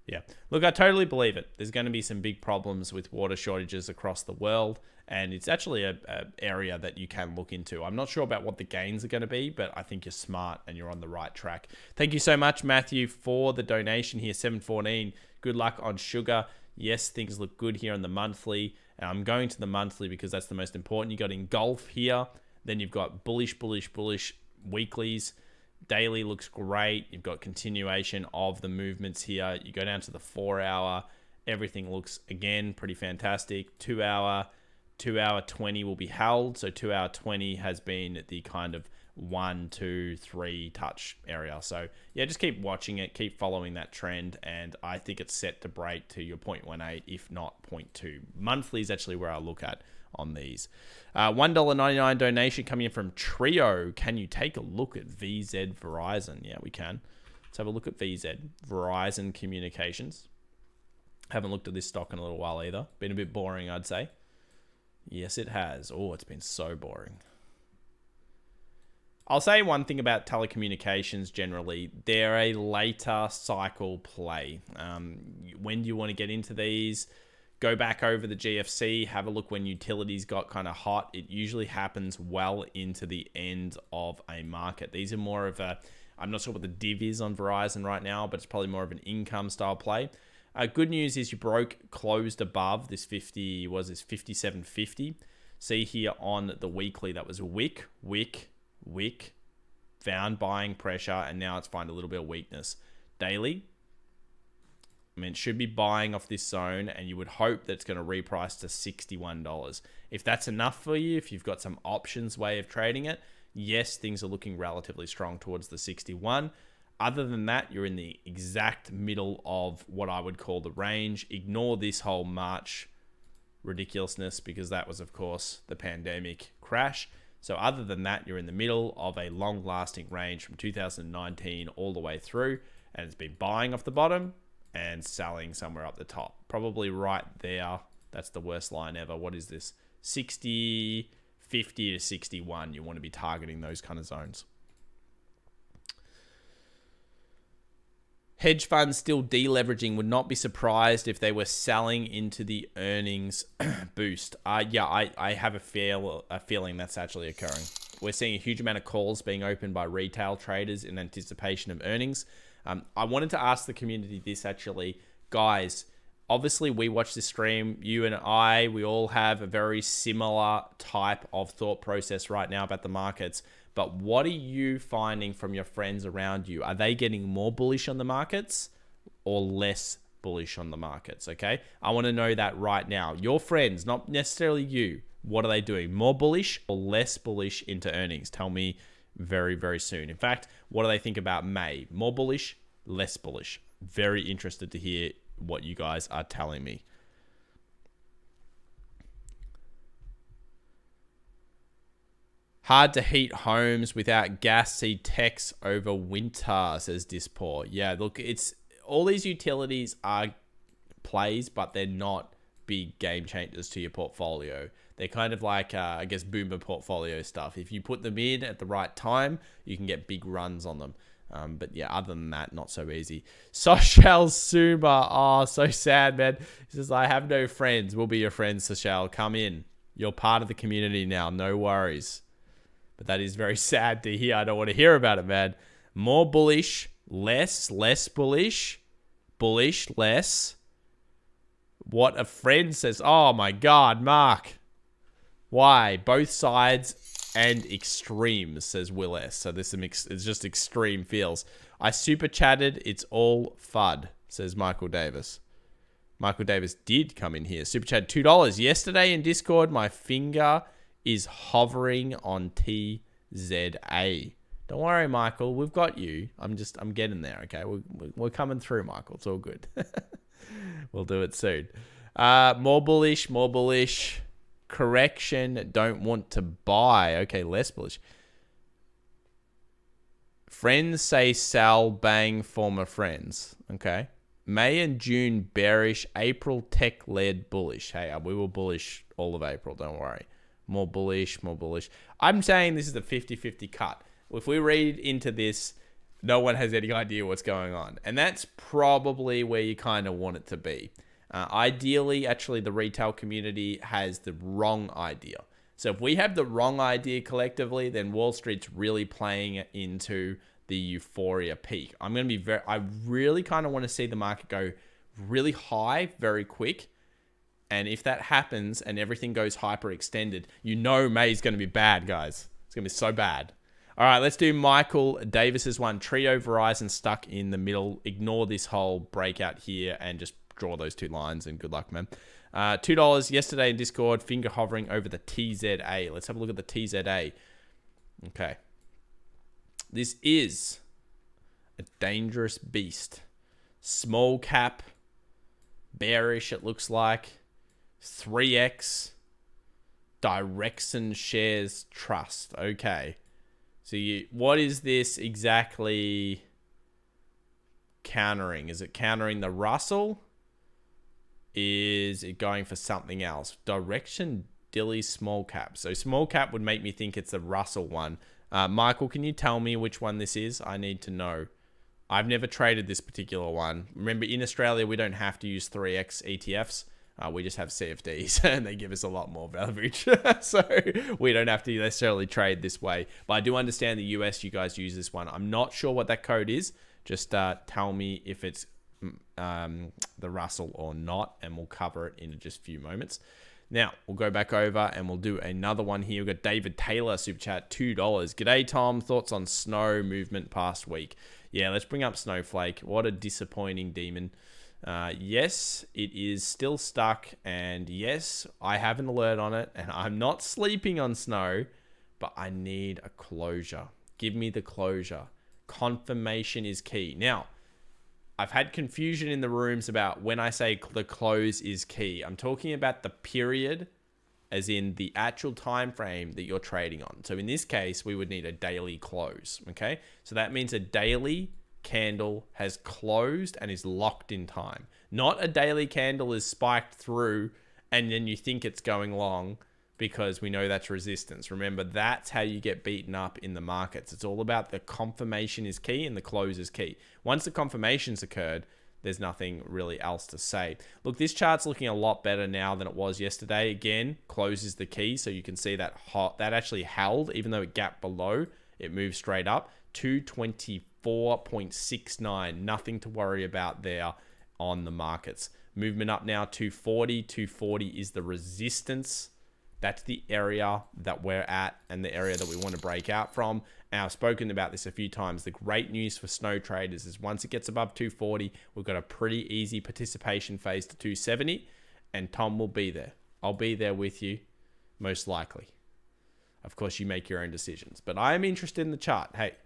Yeah, look, I totally believe it. There's going to be some big problems with water shortages across the world, and it's actually a area that you can look into. I'm not sure about what the gains are going to be, but I think you're smart and you're on the right track. Thank you so much, Matthew, for the donation here, 714. Good luck on sugar. Yes, things look good here on the monthly. I'm going to the monthly because that's the most important. You got engulf here. Then you've got bullish weeklies. Daily looks great. You've got continuation of the movements here. You go down to the 4 hour. Everything looks, again, pretty fantastic. 2 hour 20 will be held. So 2 hour 20 has been the kind of 1, 2, 3 touch area. So yeah, just keep watching it. Keep following that trend. And I think it's set to break to your 0.18, if not 0.2. Monthly is actually where I look at on these. $1.99 donation coming in from Trio. Can you take a look at VZ Verizon? Yeah, we can. Let's have a look at VZ Verizon Communications. Haven't looked at this stock in a little while either. Been a bit boring, I'd say. Yes, it has. Oh, it's been so boring. I'll say one thing about telecommunications generally. They're a later cycle play. When do you want to get into these? Go back over the GFC, have a look when utilities got kind of hot. It usually happens well into the end of a market. These are more of a, I'm not sure what the div is on Verizon right now, but it's probably more of an income style play. Good news is you closed above this 57.50. See here on the weekly, that was wick, found buying pressure, and now it's found a little bit of weakness. Daily, I mean, it should be buying off this zone, and you would hope that it's going to reprice to $61. If that's enough for you, if you've got some options way of trading it, yes, things are looking relatively strong towards the 61. Other than that, you're in the exact middle of what I would call the range. Ignore this whole March ridiculousness because that was, of course, the pandemic crash. So other than that, you're in the middle of a long-lasting range from 2019 all the way through, and it's been buying off the bottom and selling somewhere up the top. Probably right there. That's the worst line ever. What is this? 50 to 61. You want to be targeting those kind of zones. Hedge funds still deleveraging. Would not be surprised if they were selling into the earnings boost. Yeah, I have a feeling that's actually occurring. We're seeing a huge amount of calls being opened by retail traders in anticipation of earnings. I wanted to ask the community this actually. Guys, obviously we watch this stream. You and I, we all have a very similar type of thought process right now about the markets. But what are you finding from your friends around you? Are they getting more bullish on the markets or less bullish on the markets? Okay, I want to know that right now. Your friends, not necessarily you. What are they doing? More bullish or less bullish into earnings? Tell me very, very soon. In fact, what do they think about May? More bullish, less bullish? Very interested to hear what you guys are telling me. Hard to heat homes without gas. See techs over winter, says Dispor. Yeah, look, it's all these utilities are plays, but they're not big game changers to your portfolio. They're kind of like, I guess, boomer portfolio stuff. If you put them in at the right time, you can get big runs on them. But yeah, other than that, not so easy. Soshal Suma. Oh, so sad, man. He says, I have no friends. We'll be your friends, Soshal. Come in. You're part of the community now. No worries. But that is very sad to hear. I don't want to hear about it, man. More bullish, less bullish, bullish, less. What a friend says. Oh my God, Mark. Why? Both sides and extremes, says Will S. So this is just extreme feels. I super chatted. It's all FUD, says Michael Davis. Michael Davis did come in here. Super chat $2 yesterday in Discord. My finger is hovering on TZA. Don't worry, Michael. We've got you. I'm getting there. Okay, we're coming through, Michael. It's all good. We'll do it soon. More bullish, more bullish. Correction. Don't want to buy. Okay, less bullish. Friends say sell, bang, former friends. Okay. May and June bearish. April tech-led bullish. Hey, we were bullish all of April. Don't worry. More bullish, more bullish. I'm saying this is a 50-50 cut. If we read into this, no one has any idea what's going on. And that's probably where you kind of want it to be. Ideally, actually, the retail community has the wrong idea. So if we have the wrong idea collectively, then Wall Street's really playing into the euphoria peak. I really kind of want to see the market go really high very quick. And if that happens and everything goes hyper extended, you know May's going to be bad, guys. It's going to be so bad. All right, let's do Michael Davis's one. Trio Verizon stuck in the middle. Ignore this whole breakout here and just draw those two lines and good luck, man. $2 yesterday in Discord. Finger hovering over the TZA. Let's have a look at the TZA. Okay. This is a dangerous beast. Small cap. Bearish, it looks like. 3x. Direxon shares trust. Okay. So what is this exactly countering? Is it countering the Russell? Is it going for something else? Direction Dilly small cap. So small cap would make me think it's the Russell one. Michael, can you tell me which one this is? I need to know. I've never traded this particular one. Remember, in Australia, we don't have to use 3x ETFs. We just have CFDs and they give us a lot more leverage. So we don't have to necessarily trade this way. But I do understand the US, you guys use this one. I'm not sure what that code is. Just tell me if it's the Russell or not, and we'll cover it in just a few moments. Now, we'll go back over and we'll do another one here. We've got David Taylor, super chat, $2. G'day, Tom. Thoughts on snow movement past week? Yeah, let's bring up Snowflake. What a disappointing demon. Yes, it is still stuck, and yes, I have an alert on it, and I'm not sleeping on snow, but I need a closure. Give me the closure. Confirmation is key. Now, I've had confusion in the rooms about when I say the close is key. I'm talking about the period, as in the actual time frame that you're trading on. So in this case, we would need a daily close, okay? So that means a daily candle has closed and is locked in time. Not a daily candle is spiked through and then you think it's going long because we know that's resistance. Remember, that's how you get beaten up in the markets. It's all about the confirmation is key and the close is key. Once the confirmation's occurred, there's nothing really else to say. Look, this chart's looking a lot better now than it was yesterday. Again, close is the key. So you can see that that actually held, even though it gapped below, it moved straight up. 224.69. Nothing to worry about there on the markets. Movement up now, 240. 240 is the resistance. That's the area that we're at and the area that we want to break out from. And I've spoken about this a few times. The great news for snow traders is once it gets above 240, we've got a pretty easy participation phase to 270, and Tom will be there. I'll be there with you, most likely. Of course, you make your own decisions. But I am interested in the chart. Hey,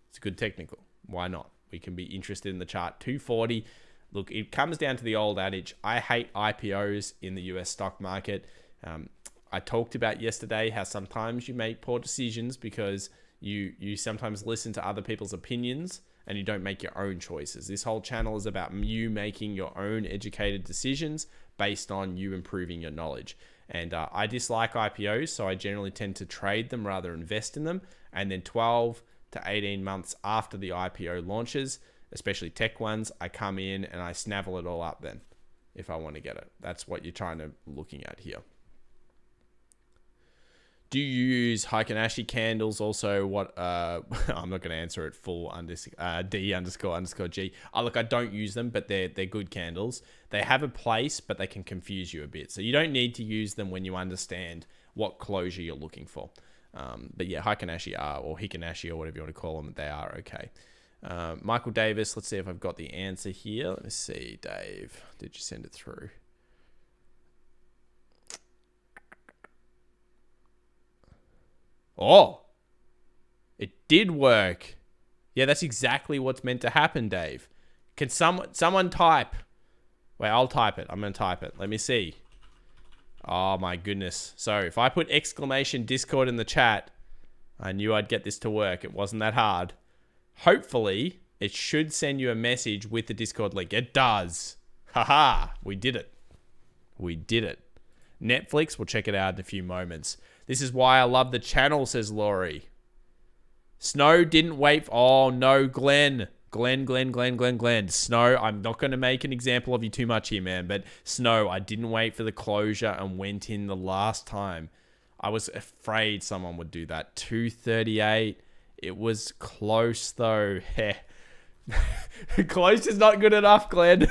it's a good technical. Why not? We can be interested in the chart. 240. Look, it comes down to the old adage. I hate IPOs in the US stock market. I talked about yesterday how sometimes you make poor decisions because you sometimes listen to other people's opinions and you don't make your own choices. This whole channel is about you making your own educated decisions based on you improving your knowledge. And I dislike IPOs, so I generally tend to trade them rather than invest in them. And then 12 to 18 months after the IPO launches, especially tech ones, I come in and I snavel it all up then if I want to get it. That's what you're looking at here. Do you use Heikin-Ashi candles? Also, what? I'm not going to answer it full D__G. Look, I don't use them, but they're good candles. They have a place, but they can confuse you a bit. So you don't need to use them when you understand what closure you're looking for. But yeah, Heikin-Ashi are, or Heikin-Ashi, or whatever you want to call them, they are okay. Michael Davis, let's see if I've got the answer here. Let me see, Dave. Did you send it through? Oh, it did work. Yeah, that's exactly what's meant to happen, Dave. Can someone type? Wait, I'll type it. I'm going to type it. Let me see. Oh my goodness. So if I put exclamation Discord in the chat, I knew I'd get this to work. It wasn't that hard. Hopefully, it should send you a message with the Discord link. It does. Haha, we did it. We did it. Netflix, we'll check it out in a few moments. This is why I love the channel, says Laurie. Snow didn't wait. Oh, no, Glenn. Glenn. Snow, I'm not going to make an example of you too much here, man. But Snow, I didn't wait for the closure and went in the last time. I was afraid someone would do that. 238. It was close, though. Close is not good enough, Glenn.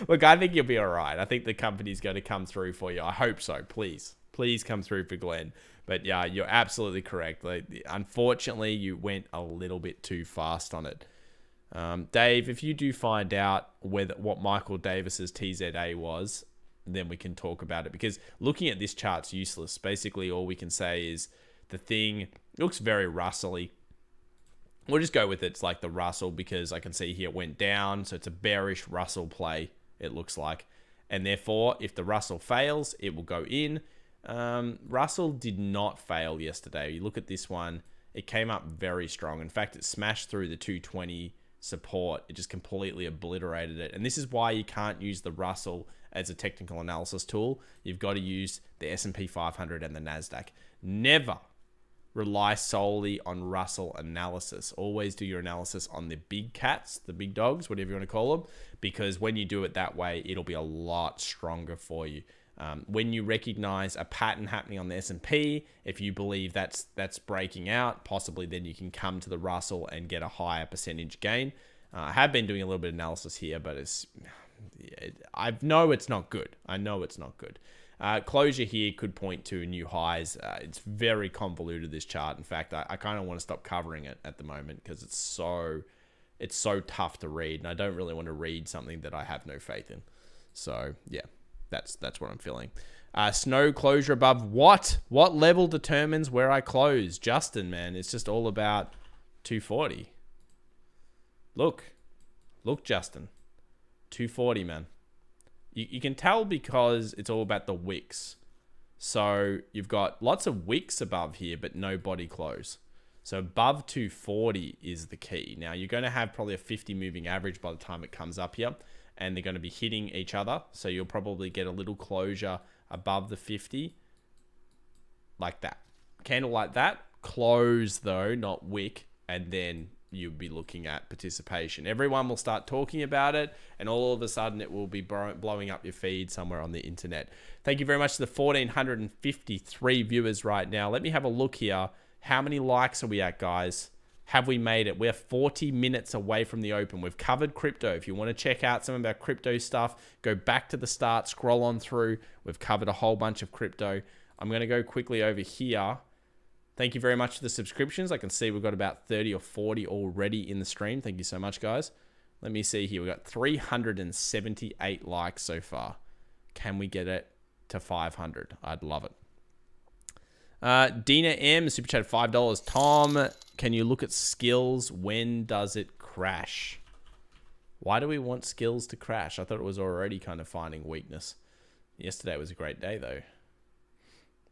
Look, I think you'll be all right. I think the company's going to come through for you. I hope so. Please come through for Glenn. But yeah, you're absolutely correct. Like, unfortunately, you went a little bit too fast on it. Dave, if you do find out what Michael Davis's TZA was, then we can talk about it. Because looking at this chart's useless. Basically, all we can say is the thing looks very Russell-y. We'll just go with it. It's like the Russell, because I can see here it went down. So it's a bearish Russell play, it looks like. And therefore, if the Russell fails, it will go in. Russell did not fail yesterday. You look at this one, it came up very strong. In fact, it smashed through the 220 support. It just completely obliterated it. And this is why you can't use the Russell as a technical analysis tool. You've got to use the S&P 500 and the Nasdaq. Never rely solely on Russell analysis. Always do your analysis on the big cats, the big dogs, whatever you want to call them, because when you do it that way, it'll be a lot stronger for you. When you recognize a pattern happening on the S&P, if you believe that's breaking out, possibly then you can come to the Russell and get a higher percentage gain. I have been doing a little bit of analysis here, but I know it's not good. Closure here could point to new highs. It's very convoluted, this chart. In fact, I kind of want to stop covering it at the moment because it's so tough to read, and I don't really want to read something that I have no faith in. So yeah, that's what I'm feeling. Snow closure above what? What level determines where I close? Justin, man, it's just all about 240. Look, Justin, 240, man. You can tell because it's all about the wicks. So you've got lots of wicks above here, but no body close. So above 240 is the key. Now you're going to have probably a 50 moving average by the time it comes up here, and they're going to be hitting each other. So you'll probably get a little closure above the 50 like that. Candle like that. Close though, not wick. And then you'll be looking at participation. Everyone will start talking about it, and all of a sudden it will be blowing up your feed somewhere on the internet. Thank you very much to the 1,453 viewers right now. Let me have a look here. How many likes are we at, guys? Have we made it? We're 40 minutes away from the open. We've covered crypto. If you want to check out some of our crypto stuff, go back to the start, scroll on through. We've covered a whole bunch of crypto. I'm going to go quickly over here. Thank you very much for the subscriptions. I can see we've got about 30 or 40 already in the stream. Thank you so much, guys. Let me see here. We've got 378 likes so far. Can we get it to 500? I'd love it. Dina M, super chat $5. Tom, can you look at skills? When does it crash? Why do we want skills to crash? I thought it was already kind of finding weakness. Yesterday was a great day, though.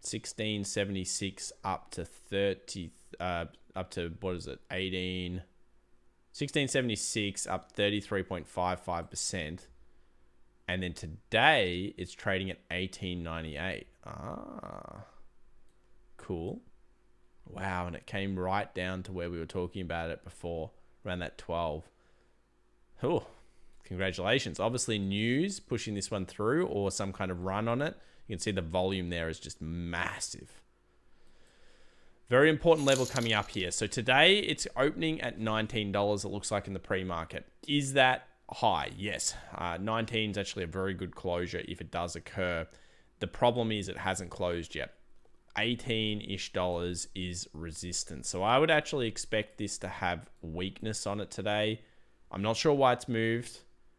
1676 up to 30, up to, what is it, 18, 1676 up 33.55%. And then today it's trading at 1898. Cool. Wow, and it came right down to where we were talking about it before, around that 12. Oh, congratulations. Obviously news pushing this one through, or some kind of run on it. You can see the volume there is just massive. Very important level coming up here. So today it's opening at $19, it looks like, in the pre-market. Is that high? Yes. 19 is actually a very good closure if it does occur. The problem is it hasn't closed yet. 18-ish dollars is resistance. So I would actually expect this to have weakness on it today. I'm not sure why it's moved,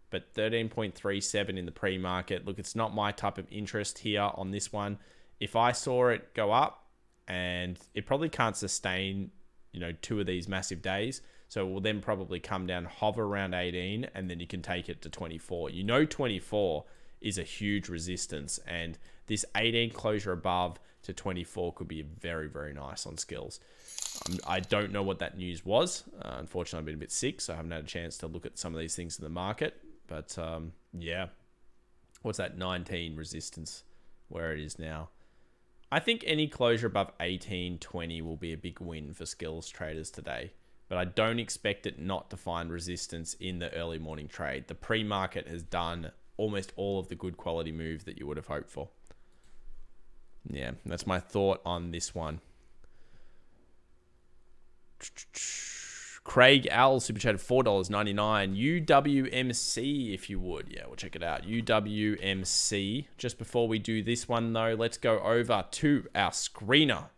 but 13.37 in the pre-market. Look, it's not my type of interest here on this one. If I saw it go up, and it probably can't sustain, you know, 2 of these massive days. So it will then probably come down, hover around 18, and then you can take it to 24. You know, 24 is a huge resistance, and this 18 closure above to 24 could be very, very nice on skills. I don't know what that news was. Unfortunately, I've been a bit sick, so I haven't had a chance to look at some of these things in the market. But yeah, what's that 19 resistance where it is now? I think any closure above 18.20 will be a big win for skills traders today, but I don't expect it not to find resistance in the early morning trade. The pre-market has done almost all of the good quality moves that you would have hoped for. Yeah, that's my thought on this one. Craig L super chat $4.99. UWMC, if you would. Yeah, we'll check it out. UWMC. Just before we do this one, though, let's go over to our screener.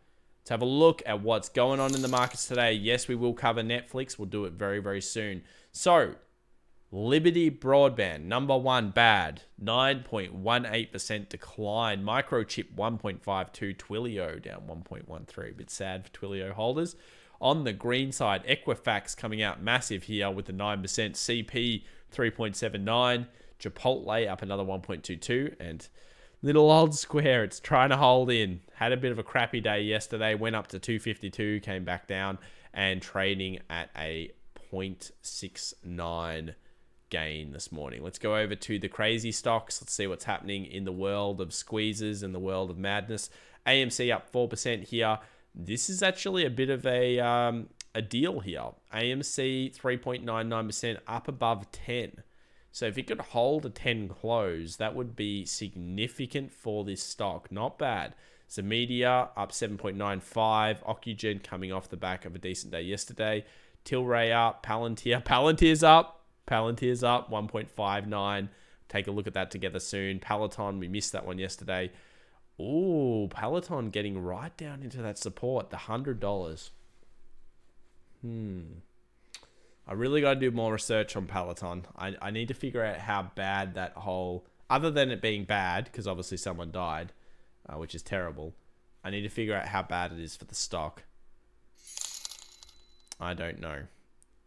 Let's have a look at what's going on in the markets today. Yes, we will cover Netflix. We'll do it very, very soon. So, Liberty Broadband, number 1, bad. 9.18% decline. Microchip 1.52. Twilio down 1.13. A bit sad for Twilio holders. On the green side, Equifax coming out massive here with the 9%. CP 3.79. Chipotle up another 1.22. And little old Square, it's trying to hold in. Had a bit of a crappy day yesterday. Went up to 252, came back down, and trading at a 0.69 gain this morning. Let's go over to the crazy stocks. Let's see what's happening in the world of squeezes and the world of madness. AMC up 4% here. This is actually a bit of a deal here. AMC 3.99% up above 10. So if it could hold a 10 close, that would be significant for this stock. Not bad. Zemedia up 7.95. Ocugen coming off the back of a decent day yesterday. Tilray up. Palantir. Palantir's up. Palantir's up 1.59. Take a look at that together soon. Peloton, we missed that one yesterday. Ooh, Peloton getting right down into that support, the $100. I really got to do more research on Peloton. I need to figure out how bad that whole, other than it being bad, because obviously someone died, which is terrible. I need to figure out how bad it is for the stock. I don't know.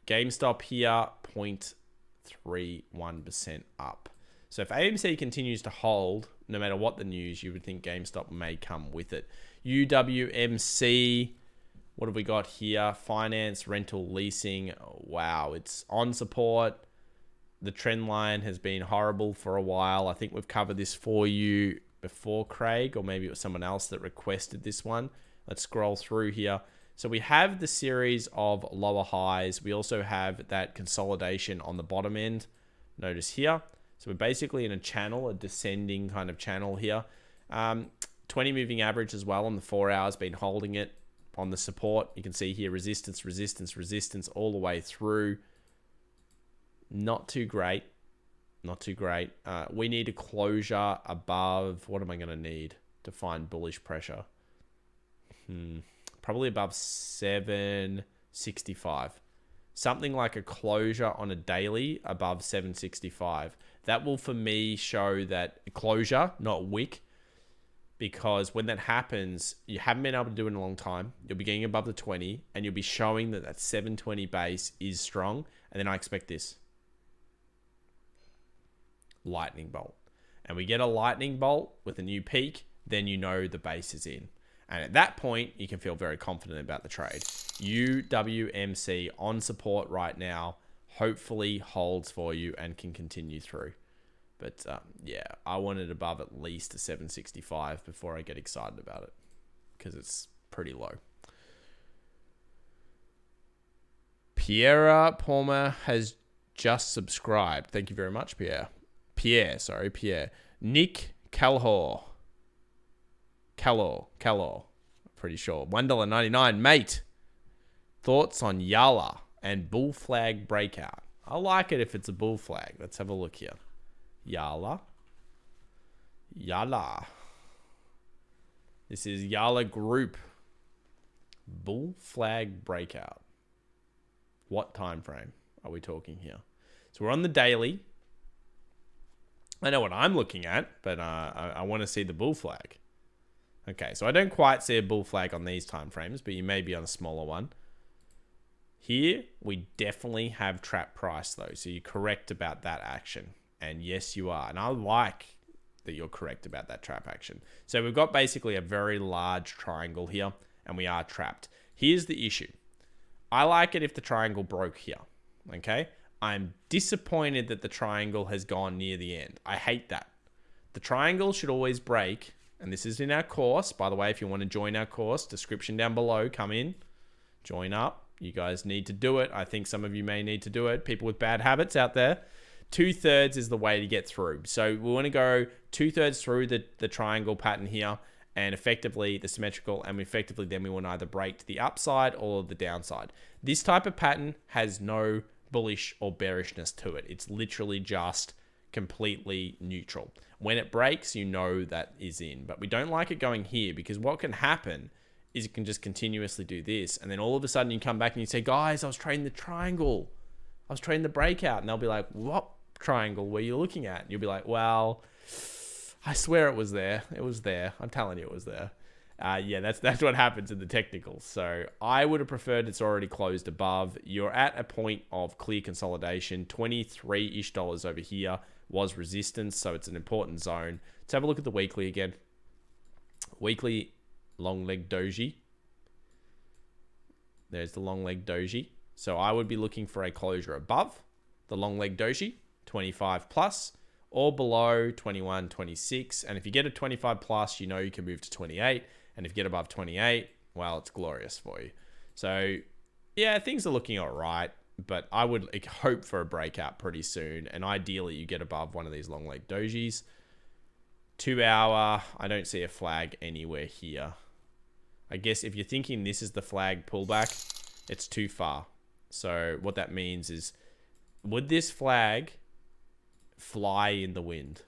GameStop here, 0.31% up. So if AMC continues to hold, no matter what the news, you would think GameStop may come with it. UWMC, what have we got here? Finance, rental, leasing. Oh, wow, it's on support. The trend line has been horrible for a while. I think we've covered this for you before, Craig, or maybe it was someone else that requested this one. Let's scroll through here. So we have the series of lower highs. We also have that consolidation on the bottom end. Notice here. So we're basically in a channel, a descending kind of channel here. 20 moving average as well on the 4 hours, been holding it on the support. You can see here resistance, resistance, resistance all the way through. Not too great. Not too great. We need a closure above, what am I going to need to find bullish pressure? Probably above 765. Something like a closure on a daily above 765. That will, for me, show that closure, not wick, because when that happens, you haven't been able to do it in a long time. You'll be getting above the 20, and you'll be showing that that 720 base is strong. And then I expect this. Lightning bolt. And we get a lightning bolt with a new peak, then you know the base is in. And at that point, you can feel very confident about the trade. UWMC on support right now, hopefully holds for you and can continue through. But yeah, I want it above at least a 765 before I get excited about it, because it's pretty low. Pierre Palmer has just subscribed. Thank you very much, Pierre. Pierre. Nick Calhor. Calor. pretty sure. $1.99, mate. Thoughts on Yala and bull flag breakout? I like it if it's a bull flag. Let's have a look here. Yala. This is Yala Group. Bull flag breakout. What time frame are we talking here? So we're on the daily. I know what I'm looking at, but I want to see the bull flag. Okay, so I don't quite see a bull flag on these time frames, but you may be on a smaller one. Here, we definitely have trap price though, so you're correct about that action. And yes, you are. And I like that you're correct about that trap action. So we've got basically a very large triangle here, and we are trapped. Here's the issue. I like it if the triangle broke here, okay? I'm disappointed that the triangle has gone near the end. I hate that. The triangle should always break, and this is in our course. By the way, if you want to join our course, description down below, come in, join up. You guys need to do it. I think some of you may need to do it. People with bad habits out there. 2/3 is the way to get through. So we want to go 2/3 through the triangle pattern here, and effectively the symmetrical, and effectively then we want to either break to the upside or the downside. This type of pattern has no bullish or bearishness to it. It's literally just completely neutral. When it breaks, you know that is in, but we don't like it going here, because what can happen is it can just continuously do this, and then all of a sudden you come back and you say, guys, I was trading the triangle, I was trading the breakout, and they'll be like, what triangle were you looking at? And you'll be like, well, I swear it was there. It was there. I'm telling you it was there. Yeah, that's what happens in the technicals. So I would have preferred it's already closed above. You're at a point of clear consolidation. 23-ish dollars over here was resistance, so it's an important zone. Let's have a look at the weekly again. Weekly long leg doji. There's the long leg doji. So I would be looking for a closure above the long leg doji, 25 plus, or below 21, 26. And if you get a 25 plus, you know you can move to 28. And if you get above 28, well, it's glorious for you. So yeah, things are looking all right, but I would hope for a breakout pretty soon. And ideally you get above one of these long leg dojis. 2 hour, I don't see a flag anywhere here. I guess if you're thinking this is the flag pullback, it's too far. So what that means is, would this flag fly in the wind?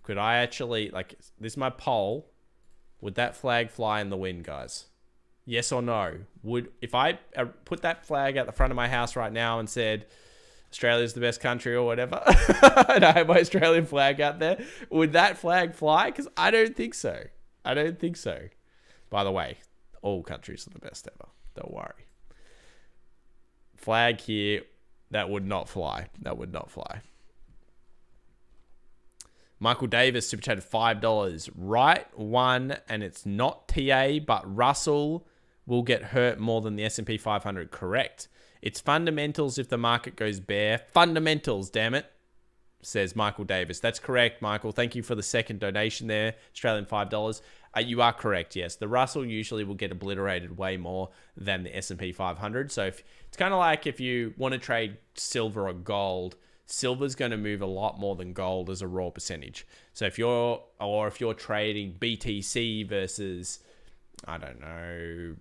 Could I actually, like, this is my poll. Would that flag fly in the wind, guys? Yes or no? If I put that flag at the front of my house right now and said, Australia's the best country or whatever, and I have my Australian flag out there, would that flag fly? Because I don't think so. I don't think so. By the way, all countries are the best ever. Don't worry. Flag here, that would not fly. That would not fly. Michael Davis super chatted $5. Right one, and it's not TA, but Russell will get hurt more than the S&P 500. Correct. It's fundamentals if the market goes bear. Fundamentals, damn it, says Michael Davis. That's correct, Michael. Thank you for the second donation there. Australian $5. You are correct, yes. The Russell usually will get obliterated way more than the S&P 500. So it's kind of like if you want to trade silver or gold, silver's going to move a lot more than gold as a raw percentage. So if you're trading BTC versus, I don't know,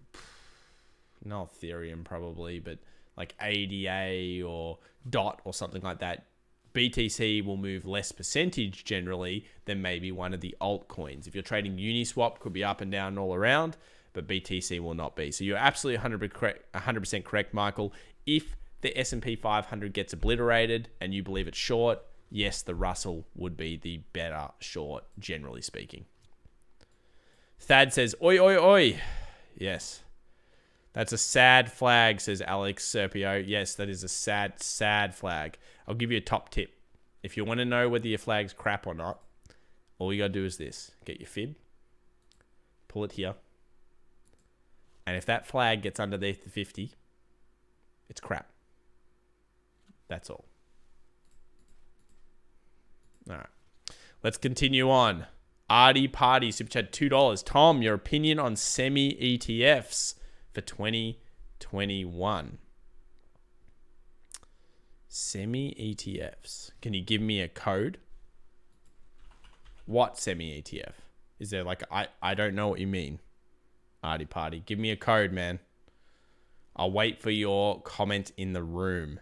not Ethereum probably, but like ADA or DOT or something like that, BTC will move less percentage generally than maybe one of the altcoins. If you're trading Uniswap, could be up and down all around, but BTC will not be. So you're absolutely 100% correct, Michael. If the S&P 500 gets obliterated and you believe it's short, yes, the Russell would be the better short, generally speaking. Thad says, oi, oi, oi. Yes. That's a sad flag, says Alex Serpio. Yes, that is a sad, sad flag. I'll give you a top tip. If you want to know whether your flag's crap or not, all you got to do is this. Get your fib, pull it here, and if that flag gets underneath the 50, it's crap. That's all. All right. Let's continue on. Artie Party, super chat $2. Tom, your opinion on semi-ETFs for 2021. Semi-ETFs. Can you give me a code? What semi-ETF? Is there like, I don't know what you mean. Arty party. Give me a code, man. I'll wait for your comment in the room.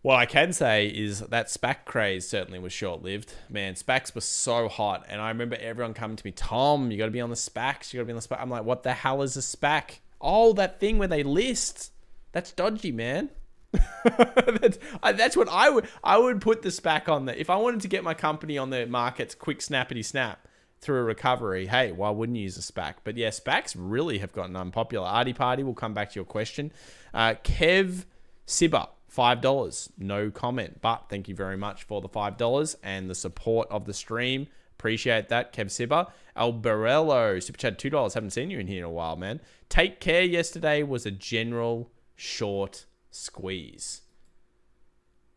What I can say is that SPAC craze certainly was short-lived. Man, SPACs were so hot. And I remember everyone coming to me, Tom, you got to be on the SPACs. You got to be on the SPAC. I'm like, what the hell is a SPAC? Oh, that thing where they list. That's dodgy, man. That's what I would put the SPAC on there. If I wanted to get my company on the markets quick snappity snap through a recovery, hey, why wouldn't you use a SPAC? But yeah, SPACs really have gotten unpopular. Arty party, we'll come back to your question. Kev Sibber, $5. No comment, but thank you very much for the $5 and the support of the stream. Appreciate that, Kev Sibber. Alberello, Super Chat, $2. Haven't seen you in here in a while, man. Take Care yesterday was a general short squeeze.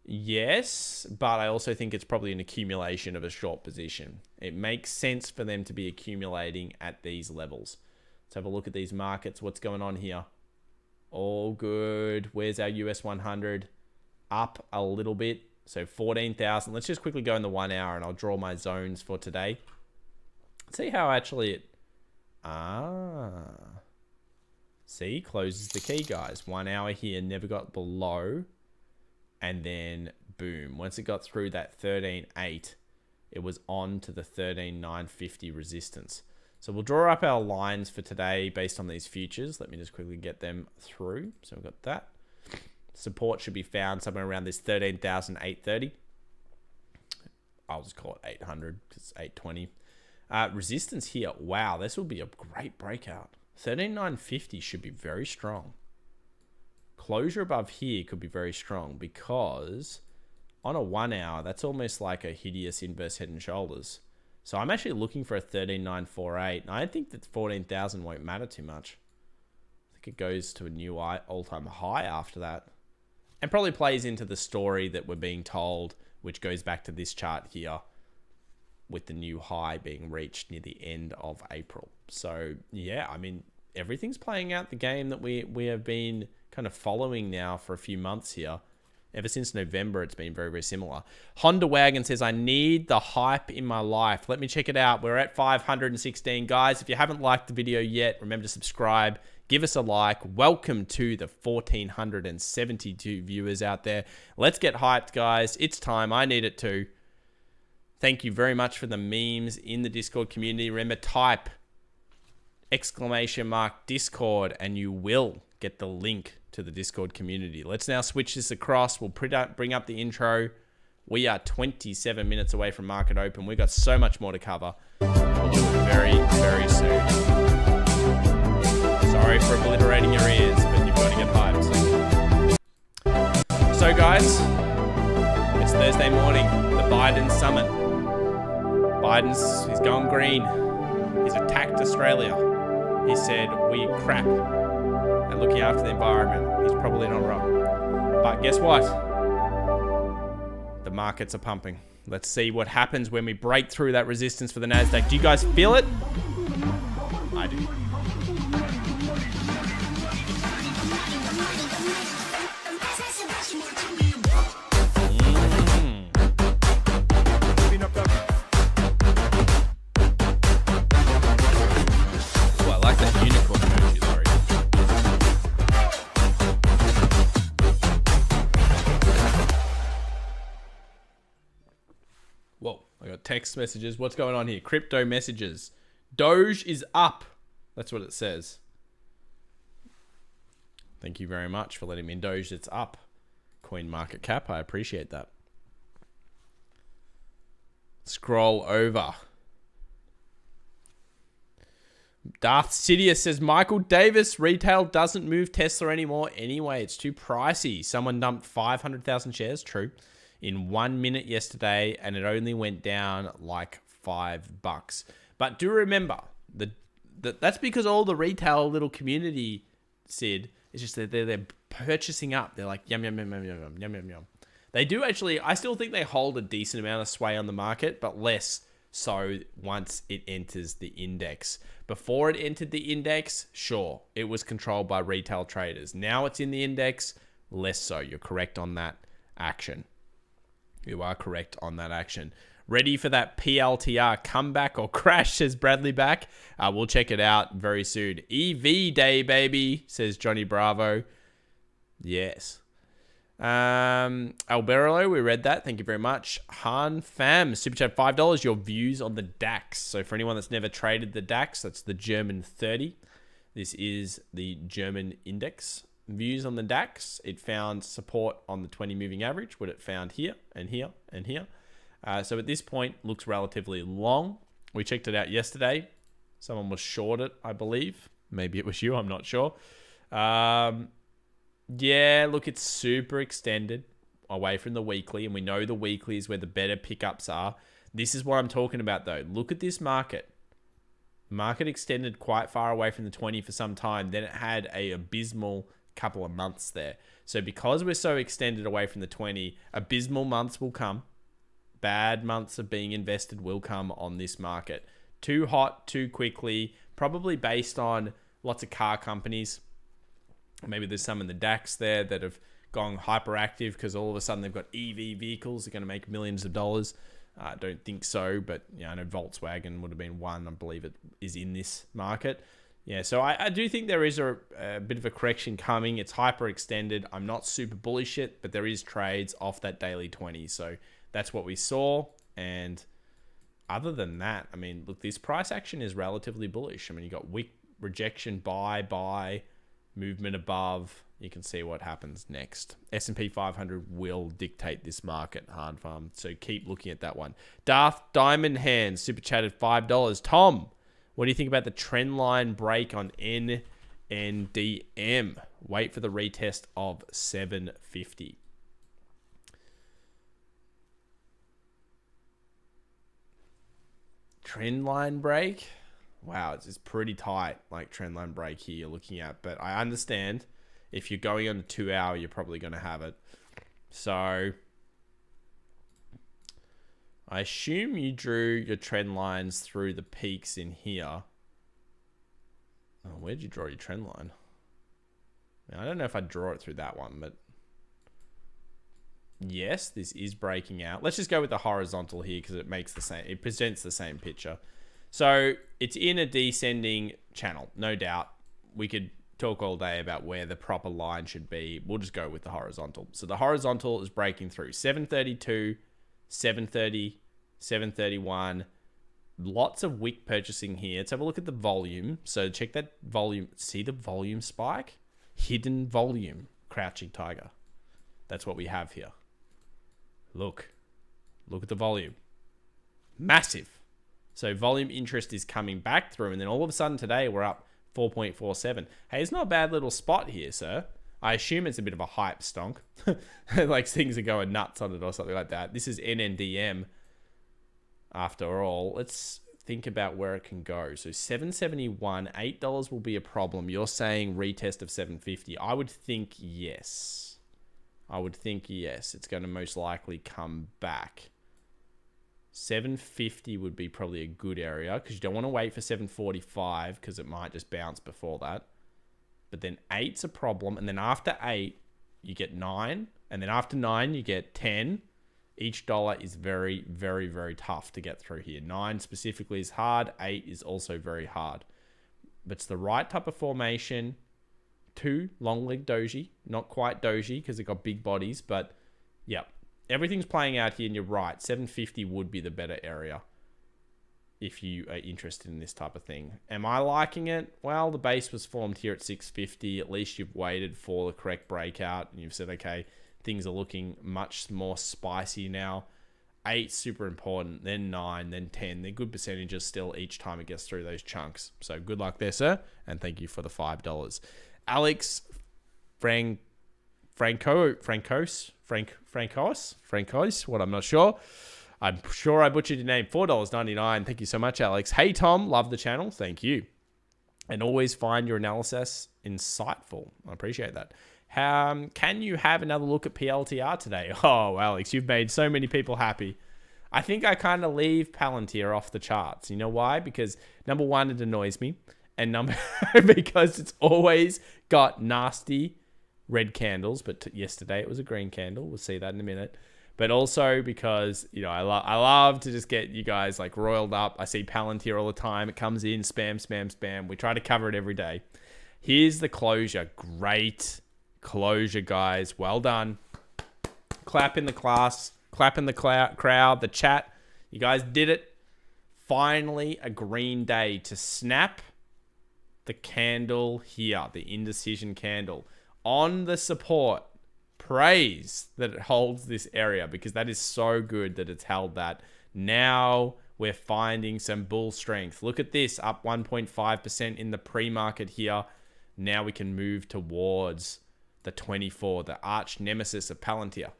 Yes, but I also think it's probably an accumulation of a short position. It makes sense for them to be accumulating at these levels. Let's have a look at these markets. What's going on here? All good. Where's our US 100? Up a little bit. So 14,000. Let's just quickly go in the 1 hour and I'll draw my zones for today. Let's see how actually it... See, closes the key, guys. 1 hour here, never got below. And then, boom. Once it got through that 13.8, it was on to the 13.950 resistance. So we'll draw up our lines for today based on these futures. Let me just quickly get them through. So we've got that. Support should be found somewhere around this 13,830. I'll just call it 800 because it's 820. Resistance here. Wow, this will be a great breakout. 13,950 should be very strong. Closure above here could be very strong because on a 1 hour, that's almost like a hideous inverse head and shoulders. So I'm actually looking for a 13,948. And I think that 14,000 won't matter too much. I think it goes to a new all-time high after that. And probably plays into the story that we're being told, which goes back to this chart here with the new high being reached near the end of April. So yeah, I mean, everything's playing out the game that we have been kind of following now for a few months here. Ever since November, it's been very, very similar. Honda Wagon says, I need the hype in my life. Let me check it out. We're at 516. Guys, if you haven't liked the video yet, remember to subscribe. Give us a like. Welcome to the 1,472 viewers out there. Let's get hyped, guys. It's time. I need it too. Thank you very much for the memes in the Discord community. Remember, type !Discord and you will get the link to the Discord community. Let's now switch this across. We'll bring up the intro. We are 27 minutes away from market open. We've got so much more to cover. We'll do it very, very soon. Sorry for obliterating your ears, but you've got to get hyped. So guys, it's Thursday morning, the Biden summit. He's going green. He's attacked Australia. He said, we crap at looking after the environment. He's probably not wrong. But guess what? The markets are pumping. Let's see what happens when we break through that resistance for the Nasdaq. Do you guys feel it? I do. Text messages. What's going on here? Crypto messages. Doge is up. That's what it says. Thank you very much for letting me in. Doge, it's up. Coin market cap. I appreciate that. Scroll over. Darth Sidious says, Michael Davis, retail doesn't move Tesla anymore anyway. It's too pricey. Someone dumped 500,000 shares. True. In 1 minute yesterday, and it only went down like $5. But do remember that's because all the retail little community, Sid, is just that they're purchasing up. They're like yum yum yum yum yum yum yum yum. They do actually. I still think they hold a decent amount of sway on the market, but less so once it enters the index. Before it entered the index, sure, it was controlled by retail traders. Now it's in the index, less so. You're correct on that action. You are correct on that action. Ready for that PLTR comeback or crash, says Bradley back. We'll check it out very soon. EV day, baby, says Johnny Bravo. Yes. Alberto, we read that. Thank you very much. Han Fam, super chat $5. Your views on the DAX. So for anyone that's never traded the DAX, that's the German 30. This is the German index. Views on the DAX. It found support on the 20 moving average. What it found here and here and here. So at this point, looks relatively long. We checked it out yesterday. Someone was short it, I believe. Maybe it was you. I'm not sure. Yeah, look, it's super extended away from the weekly, and we know the weekly is where the better pickups are. This is what I'm talking about, though. Look at this market. Market extended quite far away from the 20 for some time. Then it had a abysmal couple of months there. So because we're so extended away from the 20, abysmal months will come. Bad months of being invested will come on this market. Too hot, too quickly, probably based on lots of car companies. Maybe there's some in the DAX there that have gone hyperactive because all of a sudden they've got EV vehicles that are going to make millions of dollars. I don't think so, but I know Volkswagen would have been one. I believe it is in this market. Yeah, so I do think there is a bit of a correction coming. It's hyper extended. I'm not super bullish yet, but there is trades off that daily 20. So that's what we saw. And other than that, I mean, look, this price action is relatively bullish. I mean, you got wick rejection, buy, movement above. You can see what happens next. S&P 500 will dictate this market, hard farm. So keep looking at that one. Darth Diamond Hands, super chatted $5. Tom, what do you think about the trend line break on NNDM? Wait for the retest of 750. Trend line break? Wow, it's pretty tight, like trend line break here you're looking at. But I understand if you're going on a 2 hour, you're probably going to have it. So I assume you drew your trend lines through the peaks in here. Oh, where'd you draw your trend line? Now, I don't know if I'd draw it through that one, but yes, this is breaking out. Let's just go with the horizontal here because it makes the same, it presents the same picture. So it's in a descending channel, no doubt. We could talk all day about where the proper line should be. We'll just go with the horizontal. So the horizontal is breaking through 732, 730, 731. Lots of wick purchasing here. Let's have a look at the volume. So check that volume. See the volume spike? Hidden volume. Crouching tiger. That's what we have here. Look at the volume. Massive. So volume interest is coming back through, and then all of a sudden today we're up 4.47. Hey, it's not a bad little spot here, sir. I assume it's a bit of a hype stonk. Like things are going nuts on it or something like that. This is NNDM after all. Let's think about where it can go. So 771, $8 will be a problem. You're saying retest of 750. I would think yes. It's going to most likely come back. 750 would be probably a good area because you don't want to wait for 745 because it might just bounce before that. But then 8's a problem. And then after 8, you get 9. And then after 9, you get 10. Each dollar is very, very, very tough to get through here. 9 specifically is hard. 8 is also very hard. But it's the right type of formation. 2, long leg doji. Not quite doji because it got big bodies. But yeah. Everything's playing out here, and you're right. 750 would be the better area if you are interested in this type of thing. Am I liking it? Well, the base was formed here at 650. At least you've waited for the correct breakout, and you've said, okay, things are looking much more spicy now. 8, super important. Then 9, then 10. They're good percentages still each time it gets through those chunks. So good luck there, sir, and thank you for the $5. Alex Francos, what I'm not sure. I'm sure I butchered your name. $4.99. Thank you so much, Alex. Hey, Tom. Love the channel. Thank you. And always find your analysis insightful. I appreciate that. Can you have another look at PLTR today? Oh, Alex, you've made so many people happy. I think I kind of leave Palantir off the charts. You know why? Because number one, it annoys me. And number because it's always got nasty red candles, but yesterday it was a green candle. We'll see that in a minute. but also because, you know, I love to just get you guys like roiled up. I see Palantir all the time. It comes in, spam, spam, spam. We try to cover it every day. Here's the closure. Great closure, guys. Well done. Clap in the class. Clap in the crowd, the chat. You guys did it. Finally, a green day to snap the candle here, the indecision candle. On the support, praise that it holds this area because that is so good that it's held that. Now we're finding some bull strength. Look at this, up 1.5% in the pre-market here. Now we can move towards the 24, the arch nemesis of Palantir.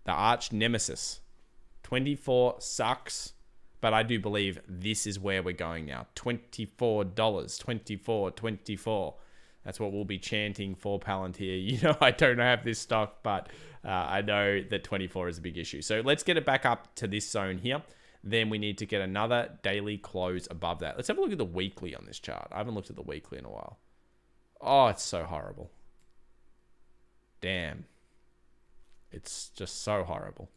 The arch nemesis. 24 sucks, but I do believe this is where we're going now. $24, 24, 24. That's what we'll be chanting for Palantir. You know, I don't have this stock, but I know that 24 is a big issue. So let's get it back up to this zone here. Then we need to get another daily close above that. Let's have a look at the weekly on this chart. I haven't looked at the weekly in a while. Oh, it's so horrible. Damn. It's just so horrible.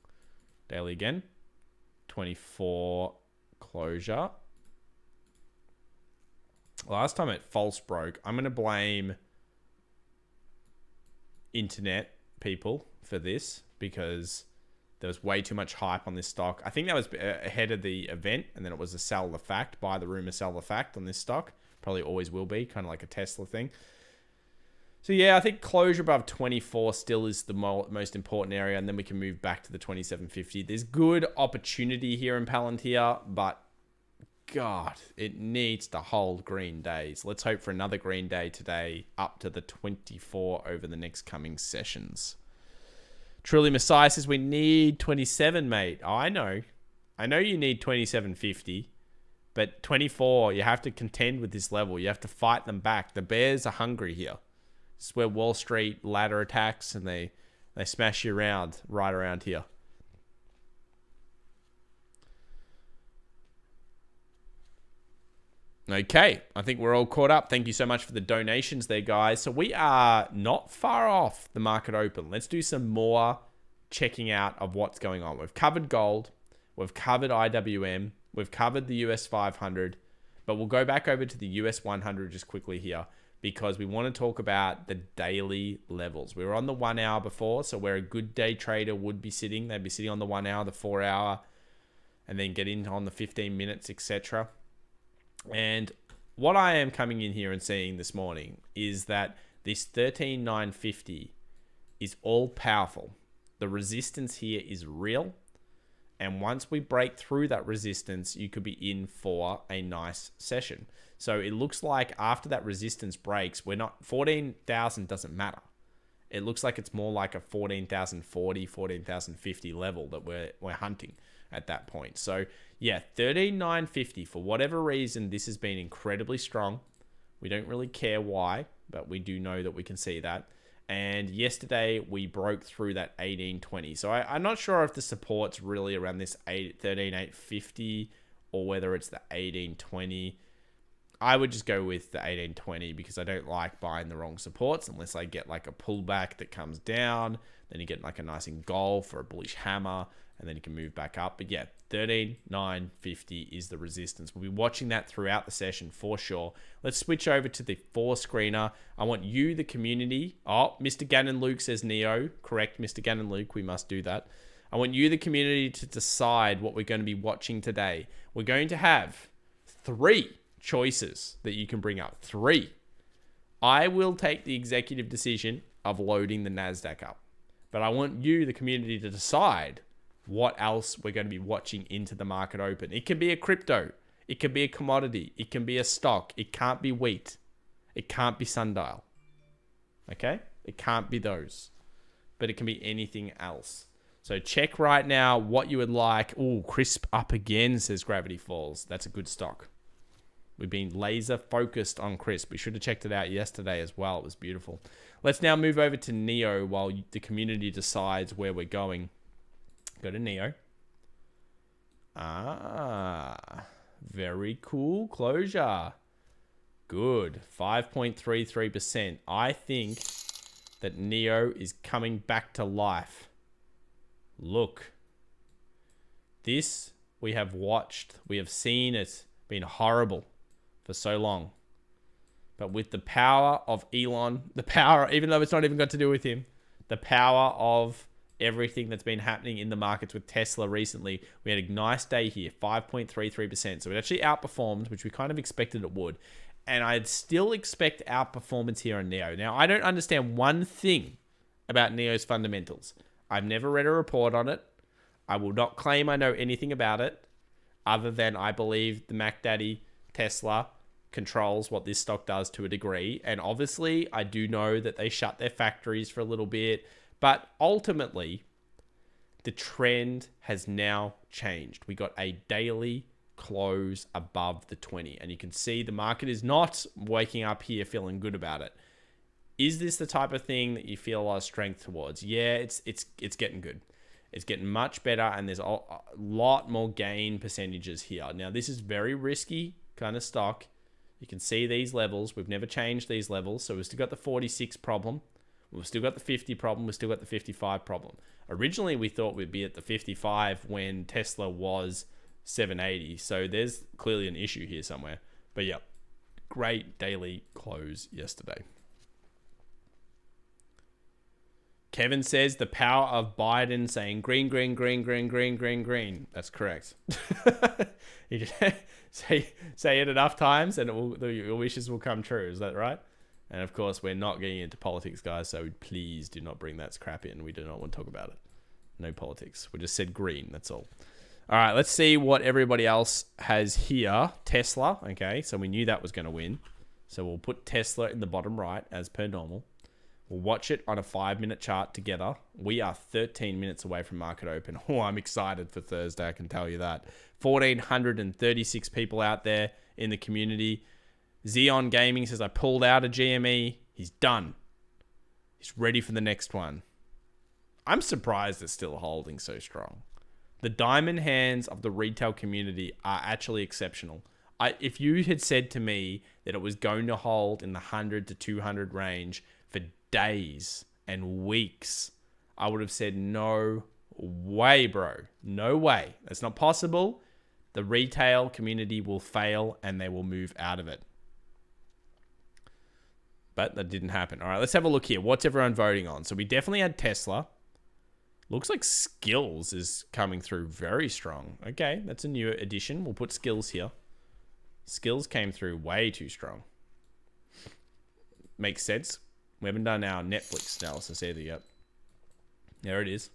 Daily again. 24 closure. Last time it false broke. I'm going to blame internet people for this because there was way too much hype on this stock. I think that was ahead of the event, and then it was a sell the fact, buy the rumor, sell the fact on this stock. Probably always will be, kind of like a Tesla thing. So yeah, I think closure above 24 still is the most important area, and then we can move back to the 2750. There's good opportunity here in Palantir, but God, it needs to hold green days. Let's hope for another green day today, up to the 24 over the next coming sessions. Truly Messiah says we need 27, mate. Oh, I know you need 2750, but 24, you have to contend with this level. You have to fight them back. The bears are hungry here. This is where Wall Street ladder attacks and they smash you around, right around here. Okay, I think we're all caught up. Thank you so much for the donations there, guys. So we are not far off the market open. Let's do some more checking out of what's going on. We've covered gold. We've covered IWM. We've covered the US 500. But we'll go back over to the US 100 just quickly here because we want to talk about the daily levels. We were on the 1 hour before, so where a good day trader would be sitting. They'd be sitting on the 1 hour, the 4 hour, and then get in on the 15 minutes, etc. And what I am coming in here and seeing this morning is that this 13,950 is all powerful. The resistance here is real. And once we break through that resistance, you could be in for a nice session. So it looks like after that resistance breaks, 14,000 doesn't matter. It looks like it's more like a 14,040, 14,050 level that we're hunting at that point. So yeah, 13,950, for whatever reason, this has been incredibly strong. We don't really care why, but we do know that we can see that. And yesterday we broke through that 1820. So I'm not sure if the support's really around this 13,850 or whether it's the 1820. I would just go with the 1820 because I don't like buying the wrong supports unless I get like a pullback that comes down. Then you get like a nice engulf or a bullish hammer, and then you can move back up. But yeah, 13,950 is the resistance. We'll be watching that throughout the session for sure. Let's switch over to the 4-screener. I want you, the community. Oh, Mr. Gannon Luke says Neo. Correct, Mr. Gannon Luke. We must do that. I want you, the community, to decide what we're going to be watching today. We're going to have 3 choices that you can bring up. 3. I will take the executive decision of loading the Nasdaq up. But I want you, the community, to decide what else we're going to be watching into the market open. It can be a crypto. It can be a commodity. It can be a stock. It can't be wheat. It can't be sundial. Okay? It can't be those. But it can be anything else. So check right now what you would like. Oh, crisp up again, says Gravity Falls. That's a good stock. We've been laser focused on crisp. We should have checked it out yesterday as well. It was beautiful. Let's now move over to Neo while the community decides where we're going. Go to Neo. Ah, very cool closure. Good. 5.33%. I think that Neo is coming back to life. look. This we have watched. We have seen it been horrible for so long. But with the power of Elon, the power, even though it's not even got to do with him, the power of everything that's been happening in the markets with Tesla recently, we had a nice day here, 5.33%. So it actually outperformed, which we kind of expected it would. And I'd still expect outperformance here on NEO. Now, I don't understand one thing about NEO's fundamentals. I've never read a report on it. I will not claim I know anything about it, other than I believe the Mac Daddy Tesla controls what this stock does to a degree. And obviously, I do know that they shut their factories for a little bit. But ultimately, the trend has now changed. We got a daily close above the 20. And you can see the market is not waking up here feeling good about it. Is this the type of thing that you feel a lot of strength towards? Yeah, it's getting good. It's getting much better, and there's a lot more gain percentages here. Now, this is very risky kind of stock. You can see these levels. We've never changed these levels. So we've still got the 46 problem. We've still got the 50 problem. We've still got the 55 problem. Originally, we thought we'd be at the 55 when Tesla was 780. So there's clearly an issue here somewhere. But yeah, great daily close yesterday. Kevin says the power of Biden saying green, green, green, green, green, green, green. That's correct. You just say it enough times and your wishes will come true. Is that right? And of course, we're not getting into politics, guys. So please do not bring that crap in. We do not want to talk about it. No politics. We just said green. That's all. All right, let's see what everybody else has here. Tesla. Okay, so we knew that was going to win. So we'll put Tesla in the bottom right as per normal. We'll watch it on a 5-minute chart together. We are 13 minutes away from market open. Oh, I'm excited for Thursday, I can tell you that. 1,436 people out there in the community. Xeon Gaming says, I pulled out a GME. He's done. He's ready for the next one. I'm surprised it's still holding so strong. The diamond hands of the retail community are actually exceptional. If you had said to me that it was going to hold in the 100 to 200 range for days and weeks, I would have said, no way, bro. No way. That's not possible. The retail community will fail and they will move out of it. But that didn't happen. All right, let's have a look here. What's everyone voting on? So we definitely had Tesla. Looks like Skills is coming through very strong. Okay, that's a new addition. We'll put Skills here. Skills came through way too strong. Makes sense. We haven't done our Netflix analysis either yet. There it is.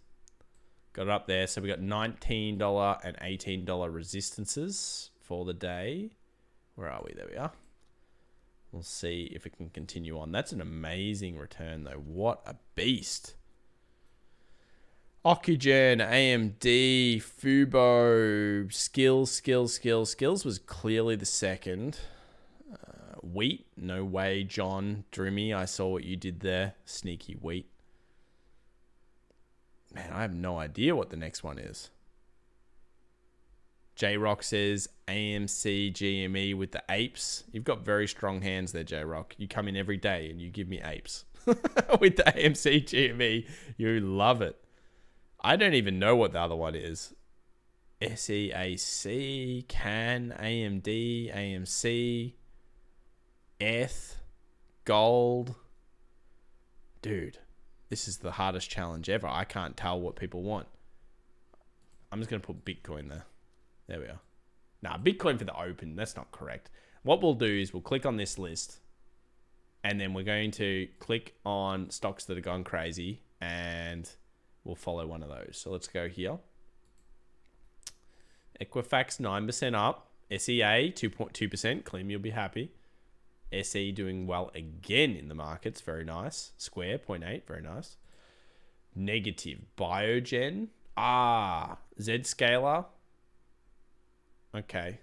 Got it up there. So we got $19 and $18 resistances for the day. Where are we? There we are. We'll see if it can continue on. That's an amazing return, though. What a beast. Ocugen, AMD, Fubo, Skills was clearly the second. Wheat, no way, John. Drimmy, I saw what you did there. Sneaky Wheat. Man, I have no idea what the next one is. J-Rock says AMC, GME with the apes. You've got very strong hands there, J-Rock. You come in every day and you give me apes. With the AMC, GME, you love it. I don't even know what the other one is. SEAC, CAN, AMD, AMC, ETH, Gold. Dude, this is the hardest challenge ever. I can't tell what people want. I'm just going to put Bitcoin there. There we are. Nah, Bitcoin for the open. That's not correct. What we'll do is we'll click on this list. And then we're going to click on stocks that have gone crazy. And we'll follow one of those. So let's go here. Equifax 9% up. SEA 2.2%. Clean, you'll be happy. SE doing well again in the markets. Very nice. Square 0.8. Very nice. Negative. Biogen. Zscaler. Okay.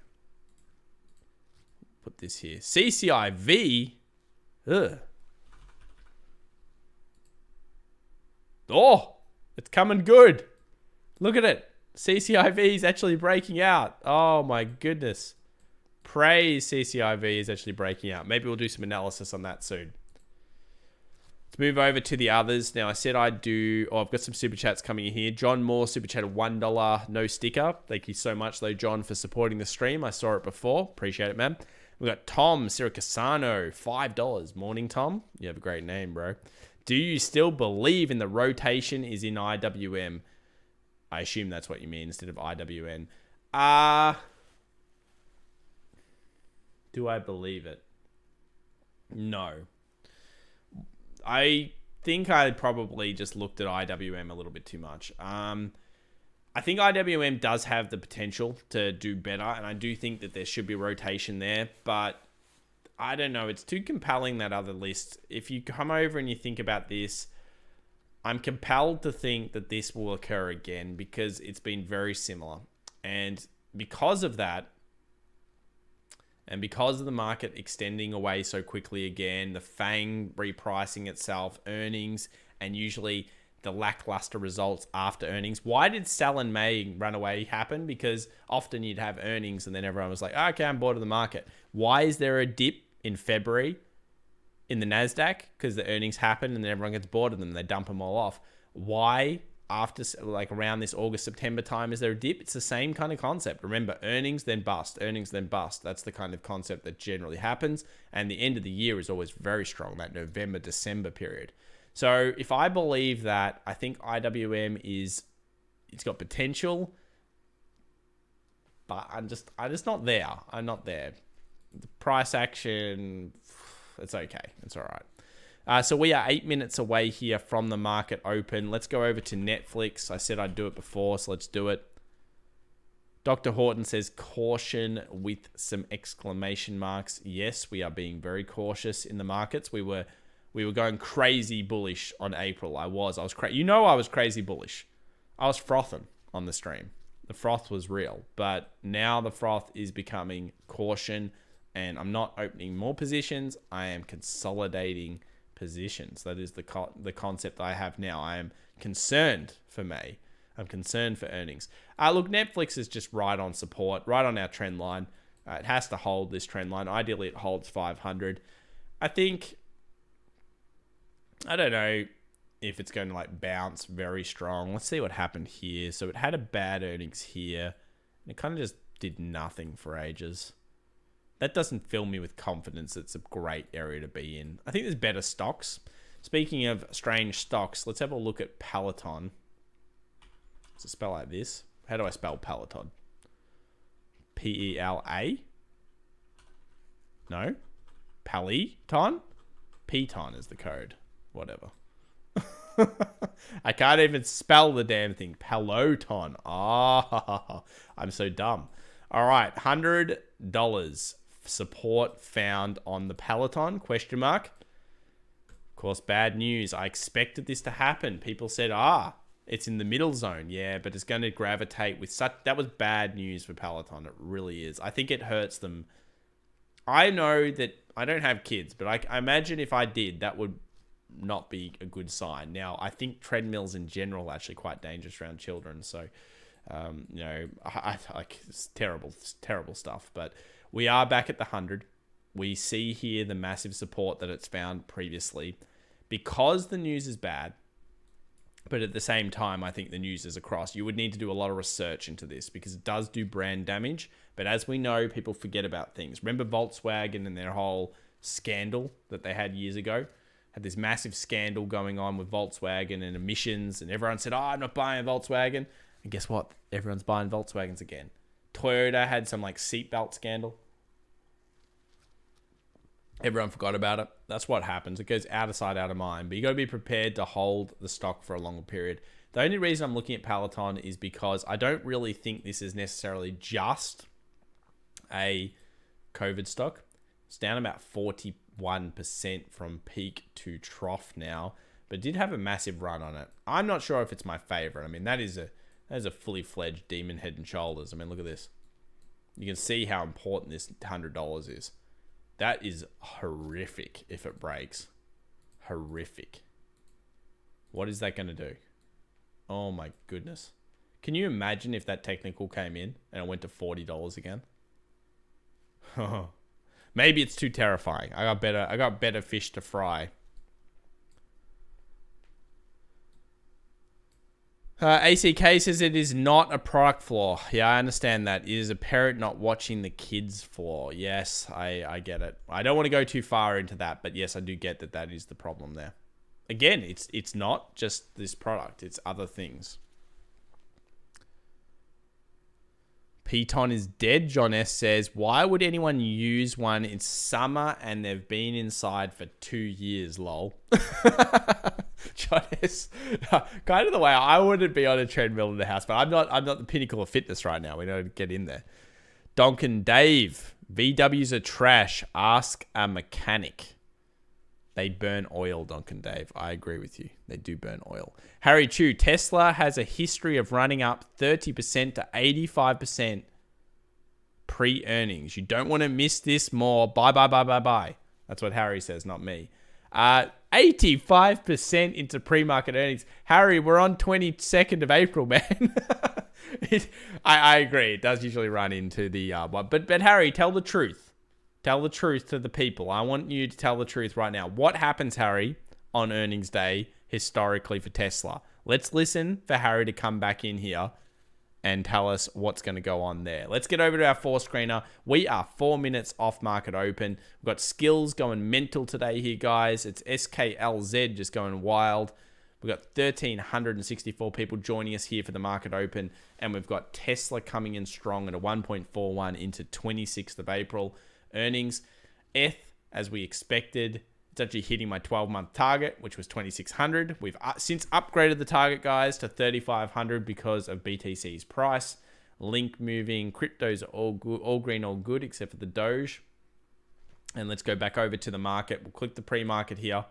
Put this here. CCIV. Ugh. Oh, it's coming good. Look at it. CCIV is actually breaking out. Oh my goodness. Praise CCIV is actually breaking out. Maybe we'll do some analysis on that soon. Let's move over to the others. Now, I said I'd do... Oh, I've got some super chats coming in here. John Moore, super chat of $1, no sticker. Thank you so much, though, John, for supporting the stream. I saw it before. Appreciate it, man. We've got Tom Siricasano, $5. Morning, Tom. You have a great name, bro. Do you still believe in the rotation is in IWM? I assume that's what you mean instead of IWN. Do I believe it? No. I think I probably just looked at IWM a little bit too much. I think IWM does have the potential to do better, and I do think that there should be rotation there, but I don't know. It's too compelling, that other list. If you come over and you think about this, I'm compelled to think that this will occur again because it's been very similar. And because of that, and because of the market extending away so quickly again, the FANG repricing itself, earnings, and usually the lackluster results after earnings. Why did sell in May run away happen? Because often you'd have earnings and then everyone was like, oh, okay, I'm bored of the market. Why is there a dip in February in the Nasdaq? Because the earnings happen and then everyone gets bored of them. They dump them all off. Why after, like, around this August, September time, is there a dip? It's the same kind of concept. Remember, earnings, then bust. Earnings, then bust. That's the kind of concept that generally happens. And the end of the year is always very strong, that November, December period. So if I believe that, I think IWM it's got potential, but I'm just not there. I'm not there. The price action, it's okay. It's all right. So we are 8 minutes away here from the market open. Let's go over to Netflix. I said I'd do it before, so let's do it. Dr. Horton says caution with some exclamation marks. Yes, we are being very cautious in the markets. We were going crazy bullish on April. I was crazy. I was crazy bullish. I was frothing on the stream. The froth was real, but now the froth is becoming caution, and I'm not opening more positions. I am consolidating positions. That is the concept I have now. I am concerned for May. I'm concerned for earnings. Look, Netflix is just right on support, right on our trend line. It has to hold this trend line. Ideally, it holds 500. I don't know if it's going to like bounce very strong. Let's see what happened here. So it had a bad earnings here, and it kind of just did nothing for ages. That doesn't fill me with confidence. It's a great area to be in. I think there's better stocks. Speaking of strange stocks, let's have a look at Peloton. Does it spell like this? How do I spell Peloton? P-E-L-A? No? Peloton? Peloton is the code. Whatever. I can't even spell the damn thing. Peloton. I'm so dumb. All right, $100 support found on the Peloton, question mark. Of course, bad news. I expected this to happen. People said, it's in the middle zone. Yeah, but it's going to gravitate with such... That was bad news for Peloton. It really is. I think it hurts them. I know that I don't have kids, but I imagine if I did, that would not be a good sign. Now, I think treadmills in general are actually quite dangerous around children. So, I like it's terrible stuff. But we are back at the 100. We see here the massive support that it's found previously because the news is bad. But at the same time, I think the news is across. You would need to do a lot of research into this because it does do brand damage. But as we know, people forget about things. Remember Volkswagen and their whole scandal that they had years ago? Had this massive scandal going on with Volkswagen and emissions, and everyone said, I'm not buying a Volkswagen. And guess what? Everyone's buying Volkswagens again. Toyota had some like seatbelt scandal. Everyone forgot about it. That's what happens. It goes out of sight, out of mind. But you got to be prepared to hold the stock for a longer period. The only reason I'm looking at Peloton is because I don't really think this is necessarily just a COVID stock. It's down about 41% from peak to trough now, but did have a massive run on it. I'm not sure if it's my favorite. I mean, that is a fully fledged demon head and shoulders. I mean, look at this. You can see how important this $100 is. That is horrific if it breaks. Horrific. What is that going to do? Oh my goodness. Can you imagine if that technical came in and it went to $40 again? Maybe it's too terrifying. I got better fish to fry. ACK says it is not a product flaw. Yeah, I understand that. It is a parent not watching the kids flaw. Yes, I get it. I don't want to go too far into that, but yes, I do get that that is the problem there. Again, it's not just this product. It's other things. Piton is dead, John S. says. Why would anyone use one in summer and they've been inside for 2 years, lol? John S. Kind of the way I wouldn't be on a treadmill in the house, but I'm not the pinnacle of fitness right now. We don't get in there. Donkin Dave. VWs are trash. Ask a mechanic. They burn oil, Duncan Dave. I agree with you. They do burn oil. Harry Chu, Tesla has a history of running up 30% to 85% pre-earnings. You don't want to miss this more. Buy, buy, buy, buy, buy. That's what Harry says, not me. 85% into pre-market earnings. Harry, we're on 22nd of April, man. I agree. It does usually run into the... But Harry, tell the truth. Tell the truth to the people. I want you to tell the truth right now. What happens, Harry, on earnings day historically for Tesla? Let's listen for Harry to come back in here and tell us what's going to go on there. Let's get over to our 4-screener. We are 4 minutes off market open. We've got skills going mental today here, guys. It's SKLZ just going wild. We've got 1,364 people joining us here for the market open. And we've got Tesla coming in strong at a 1.41 into 26th of April. Earnings, as we expected, it's actually hitting my 12-month target, which was 2,600. We've since upgraded the target, guys, to 3,500 because of BTC's price. Link moving, cryptos are all good, all green, all good, except for the Doge. And let's go back over to the market. We'll click the pre-market here.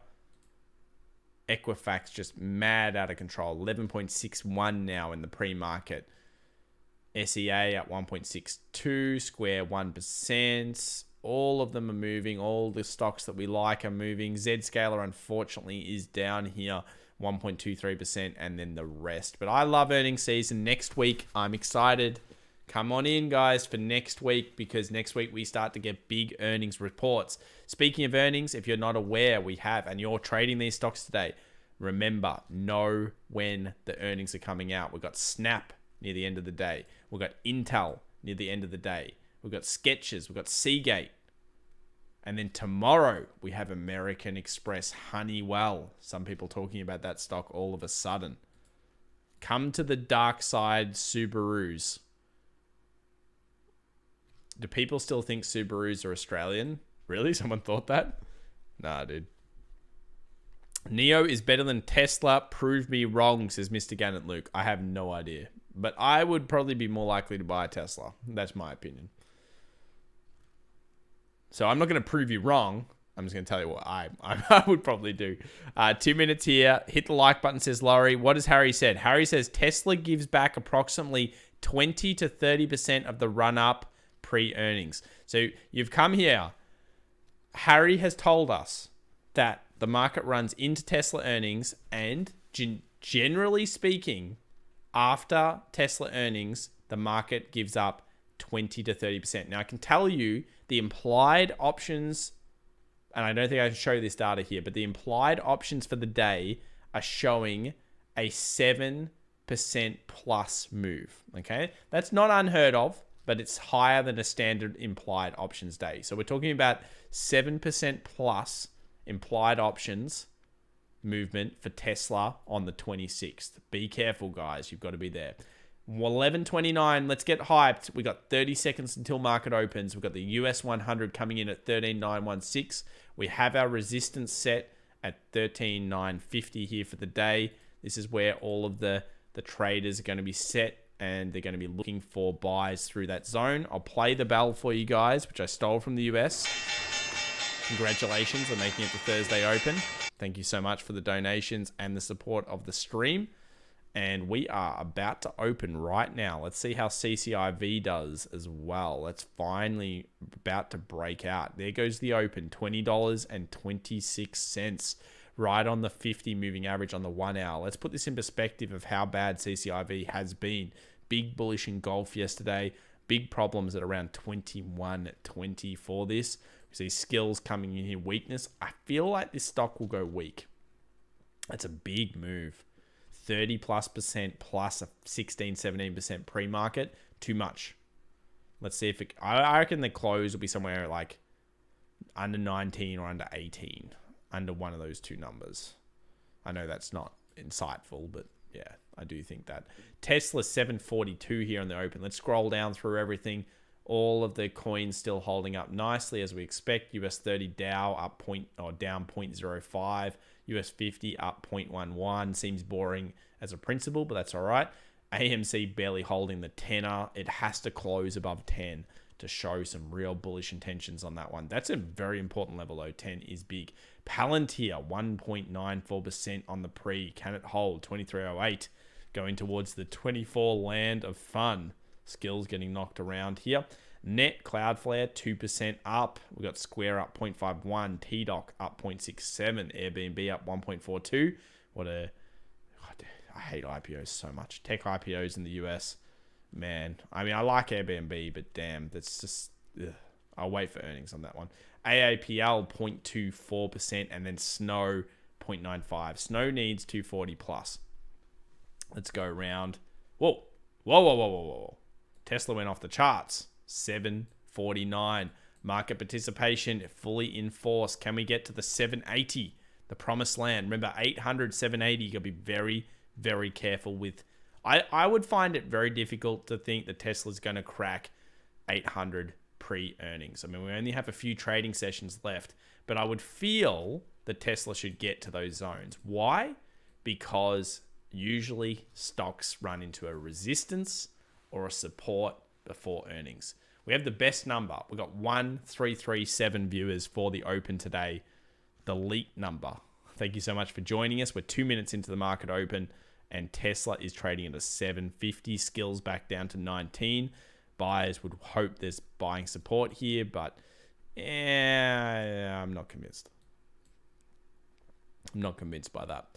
Equifax just mad out of control. 11.61 now in the pre-market. SEA at 1.62, Square 1%. All of them are moving. All the stocks that we like are moving. Zscaler, unfortunately, is down here, 1.23%, and then the rest. But I love earnings season. Next week, I'm excited. Come on in, guys, for next week, because next week we start to get big earnings reports. Speaking of earnings, if you're not aware, we have, and you're trading these stocks today, remember, know when the earnings are coming out. We've got Snap near the end of the day. We've got Intel near the end of the day. We've got Skechers. We've got Seagate. And then tomorrow, we have American Express, Honeywell. Some people talking about that stock all of a sudden. Come to the dark side, Subarus. Do people still think Subarus are Australian? Really? Someone thought that? Nah, dude. Neo is better than Tesla. Prove me wrong, says Mr. Gannett Luke. I have no idea. But I would probably be more likely to buy a Tesla. That's my opinion. So I'm not going to prove you wrong. I'm just going to tell you what I would probably do. 2 minutes here. Hit the like button, says Laurie. What has Harry said? Harry says Tesla gives back approximately 20 to 30% of the run-up pre-earnings. So you've come here. Harry has told us that the market runs into Tesla earnings, and generally speaking, after Tesla earnings, the market gives up 20 to 30%. Now, I can tell you the implied options, and I don't think I can show you this data here, but the implied options for the day are showing a 7% plus move. Okay, that's not unheard of, but it's higher than a standard implied options day. So we're talking about 7% plus implied options movement for Tesla on the 26th. Be careful, guys. You've got to be there. 11:29. Let's get hyped. We got 30 seconds until market opens. We've got the US 100 coming in at 13,916. We have our resistance set at 13,950 here for the day. This is where all of the traders are going to be set, and they're going to be looking for buys through that zone. I'll play the bell for you guys, which I stole from the US. Congratulations on making it to Thursday Open. Thank you so much for the donations and the support of the stream. And we are about to open right now. Let's see how CCIV does as well. That's finally about to break out. There goes the open, $20.26, right on the 50 moving average on the 1 hour. Let's put this in perspective of how bad CCIV has been. Big bullish engulf yesterday. Big problems at around 21.20 for this. We see skills coming in here, weakness. I feel like this stock will go weak. That's a big move. 30+% plus a 16-17% pre-market, too much. Let's see if it, I reckon the close will be somewhere like under 19 or under 18, under one of those two numbers. I know that's not insightful, but yeah, I do think that. Tesla 742 here in the open. Let's scroll down through everything. All of the coins still holding up nicely as we expect. US 30 Dow up down 0.05. US 50 up 0.11. Seems boring as a principle, but that's all right. AMC barely holding the tenor. It has to close above 10 to show some real bullish intentions on that one. That's a very important level though. 10 is big. Palantir 1.94% on the pre. Can it hold? 2308 going towards the 24 land of fun. Skills getting knocked around here. Net Cloudflare 2% up. We got Square up 0.51. TDoc up 0.67. Airbnb up 1.42. I hate IPOs so much. Tech IPOs in the US, man. I mean, I like Airbnb, but damn, that's just. Ugh. I'll wait for earnings on that one. AAPL 0.24%, and then Snow 0.95. Snow needs 240 plus. Let's go around. Whoa. Tesla went off the charts. 749. Market participation fully in force. Can we get to the 780? The promised land. Remember, 800, 780. You got to be very, very careful with. I would find it very difficult to think that Tesla's going to crack 800 pre-earnings. I mean, we only have a few trading sessions left, but I would feel that Tesla should get to those zones. Why? Because usually stocks run into a resistance or a support before earnings. We have the best number. We've got 1337 viewers for the open today. The leak number. Thank you so much for joining us. We're 2 minutes into the market open, and Tesla is trading at a 750. Skills back down to 19. Buyers would hope there's buying support here, but I'm not convinced. I'm not convinced by that.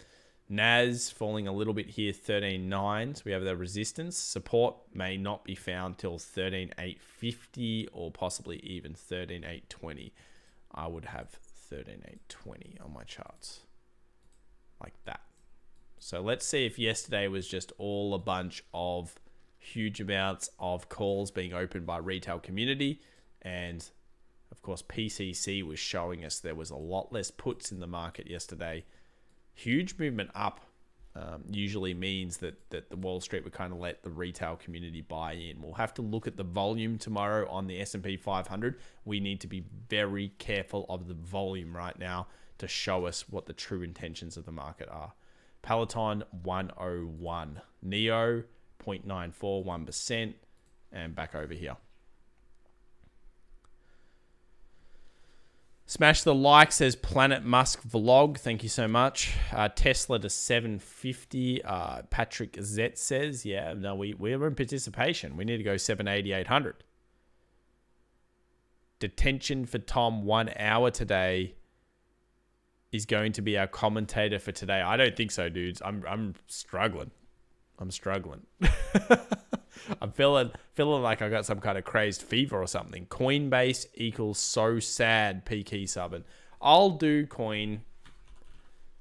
NAS falling a little bit here, 13.9. So we have the resistance. Support may not be found till 13.850 or possibly even 13.820. I would have 13.820 on my charts. Like that. So let's see if yesterday was just all a bunch of huge amounts of calls being opened by retail community. And of course, PCC was showing us there was a lot less puts in the market yesterday. Huge movement up usually means that the Wall Street would kind of let the retail community buy in. We'll have to look at the volume tomorrow on the S&P 500. We need to be very careful of the volume right now to show us what the true intentions of the market are. Peloton 101. NEO 0.94, 1%. And back over here. Smash the like, says Planet Musk Vlog. Thank you so much. Tesla to 750. Patrick Z says, yeah, no, we're in participation. We need to go 780, 800. Detention for Tom 1 hour today is going to be our commentator for today. I don't think so, dudes. I'm struggling. I'm feeling like I got some kind of crazed fever or something. Coinbase equals so sad. P-key subbing. I'll do coin,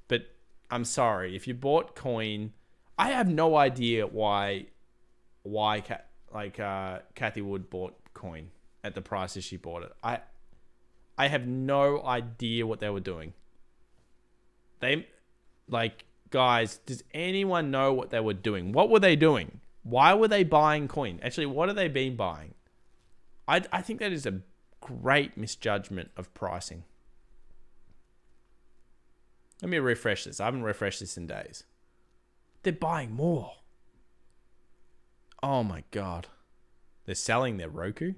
but I'm sorry if you bought coin. I have no idea why Kathy Wood bought coin at the prices she bought it. I have no idea what they were doing. Guys, does anyone know what they were doing? What were they doing? Why were they buying coin? Actually, what have they been buying? I think that is a great misjudgment of pricing. Let me refresh this. I haven't refreshed this in days. They're buying more. Oh my God. They're selling their Roku.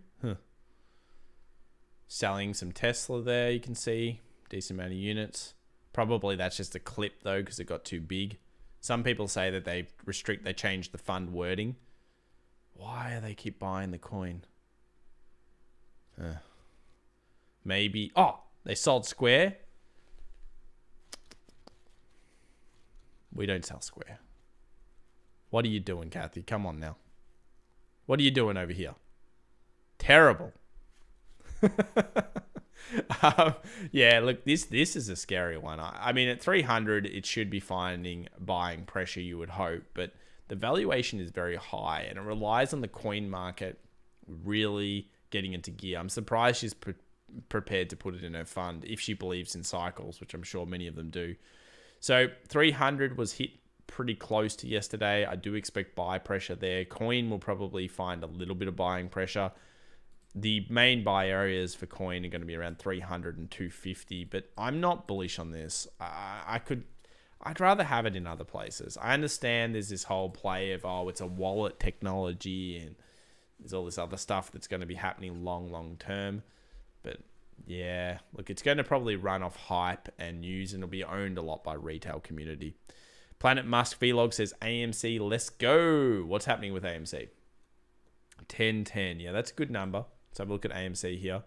Selling some Tesla there, you can see. Decent amount of units. Probably that's just a clip though, because it got too big. Some people say that they changed the fund wording. Why do they keep buying the coin? Maybe. Oh, they sold Square. We don't sell Square. What are you doing, Kathy? Come on now. What are you doing over here? Terrible. Yeah, look, this is a scary one. I mean, at 300, it should be finding buying pressure, you would hope, but the valuation is very high, and it relies on the coin market really getting into gear. I'm surprised she's prepared to put it in her fund if she believes in cycles, which I'm sure many of them do. So 300 was hit pretty close to yesterday. I do expect buy pressure there. Coin will probably find a little bit of buying pressure. The main buy areas for coin are going to be around 300 and 250, but I'm not bullish on this. I'd rather have it in other places. I understand there's this whole play of, oh, it's a wallet technology and there's all this other stuff that's going to be happening long term. But yeah, look, it's going to probably run off hype and news, and it'll be owned a lot by retail community. Planet Musk Vlog says AMC, let's go. What's happening with AMC? 1010. Yeah, that's a good number. Let's have a look at AMC here.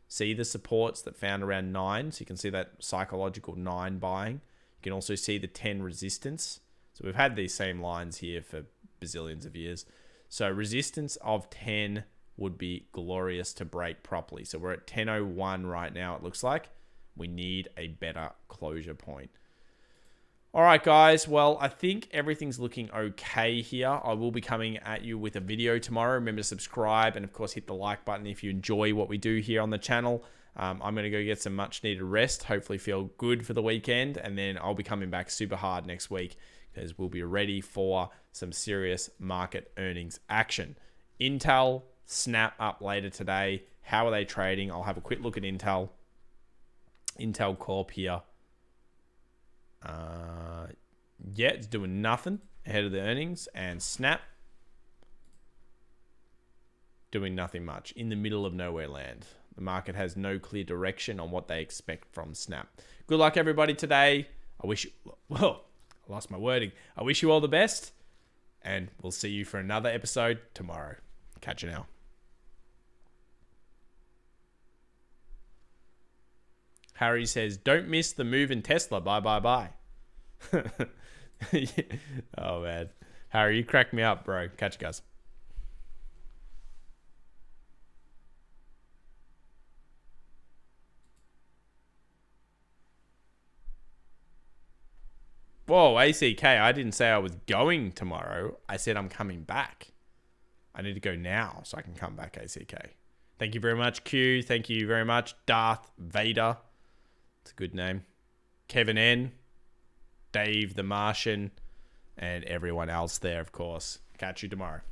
See the supports that found around 9. So you can see that psychological 9 buying. You can also see the 10 resistance. So we've had these same lines here for bazillions of years. So resistance of 10 would be glorious to break properly. So we're at 10.01 right now, it looks like. We need a better closure point. All right, guys. Well, I think everything's looking okay here. I will be coming at you with a video tomorrow. Remember to subscribe and, of course, hit the like button if you enjoy what we do here on the channel. I'm going to go get some much-needed rest, hopefully feel good for the weekend, and then I'll be coming back super hard next week because we'll be ready for some serious market earnings action. Intel, Snap up later today. How are they trading? I'll have a quick look at Intel. Intel Corp here. Yeah, it's doing nothing ahead of the earnings, and Snap doing nothing much in the middle of nowhere land. The market has no clear direction on what they expect from Snap. Good luck, everybody, today. I wish you, well, I lost my wording. I wish you all the best, and we'll see you for another episode tomorrow. Catch you now. Harry says, don't miss the move in Tesla. Bye. Oh, man. Harry, you cracked me up, bro. Catch you guys. Whoa, ACK. I didn't say I was going tomorrow. I said I'm coming back. I need to go now so I can come back, ACK. Thank you very much, Q. Thank you very much, Darth Vader. It's a good name. Kevin N. Dave the Martian, and everyone else there, of course. Catch you tomorrow.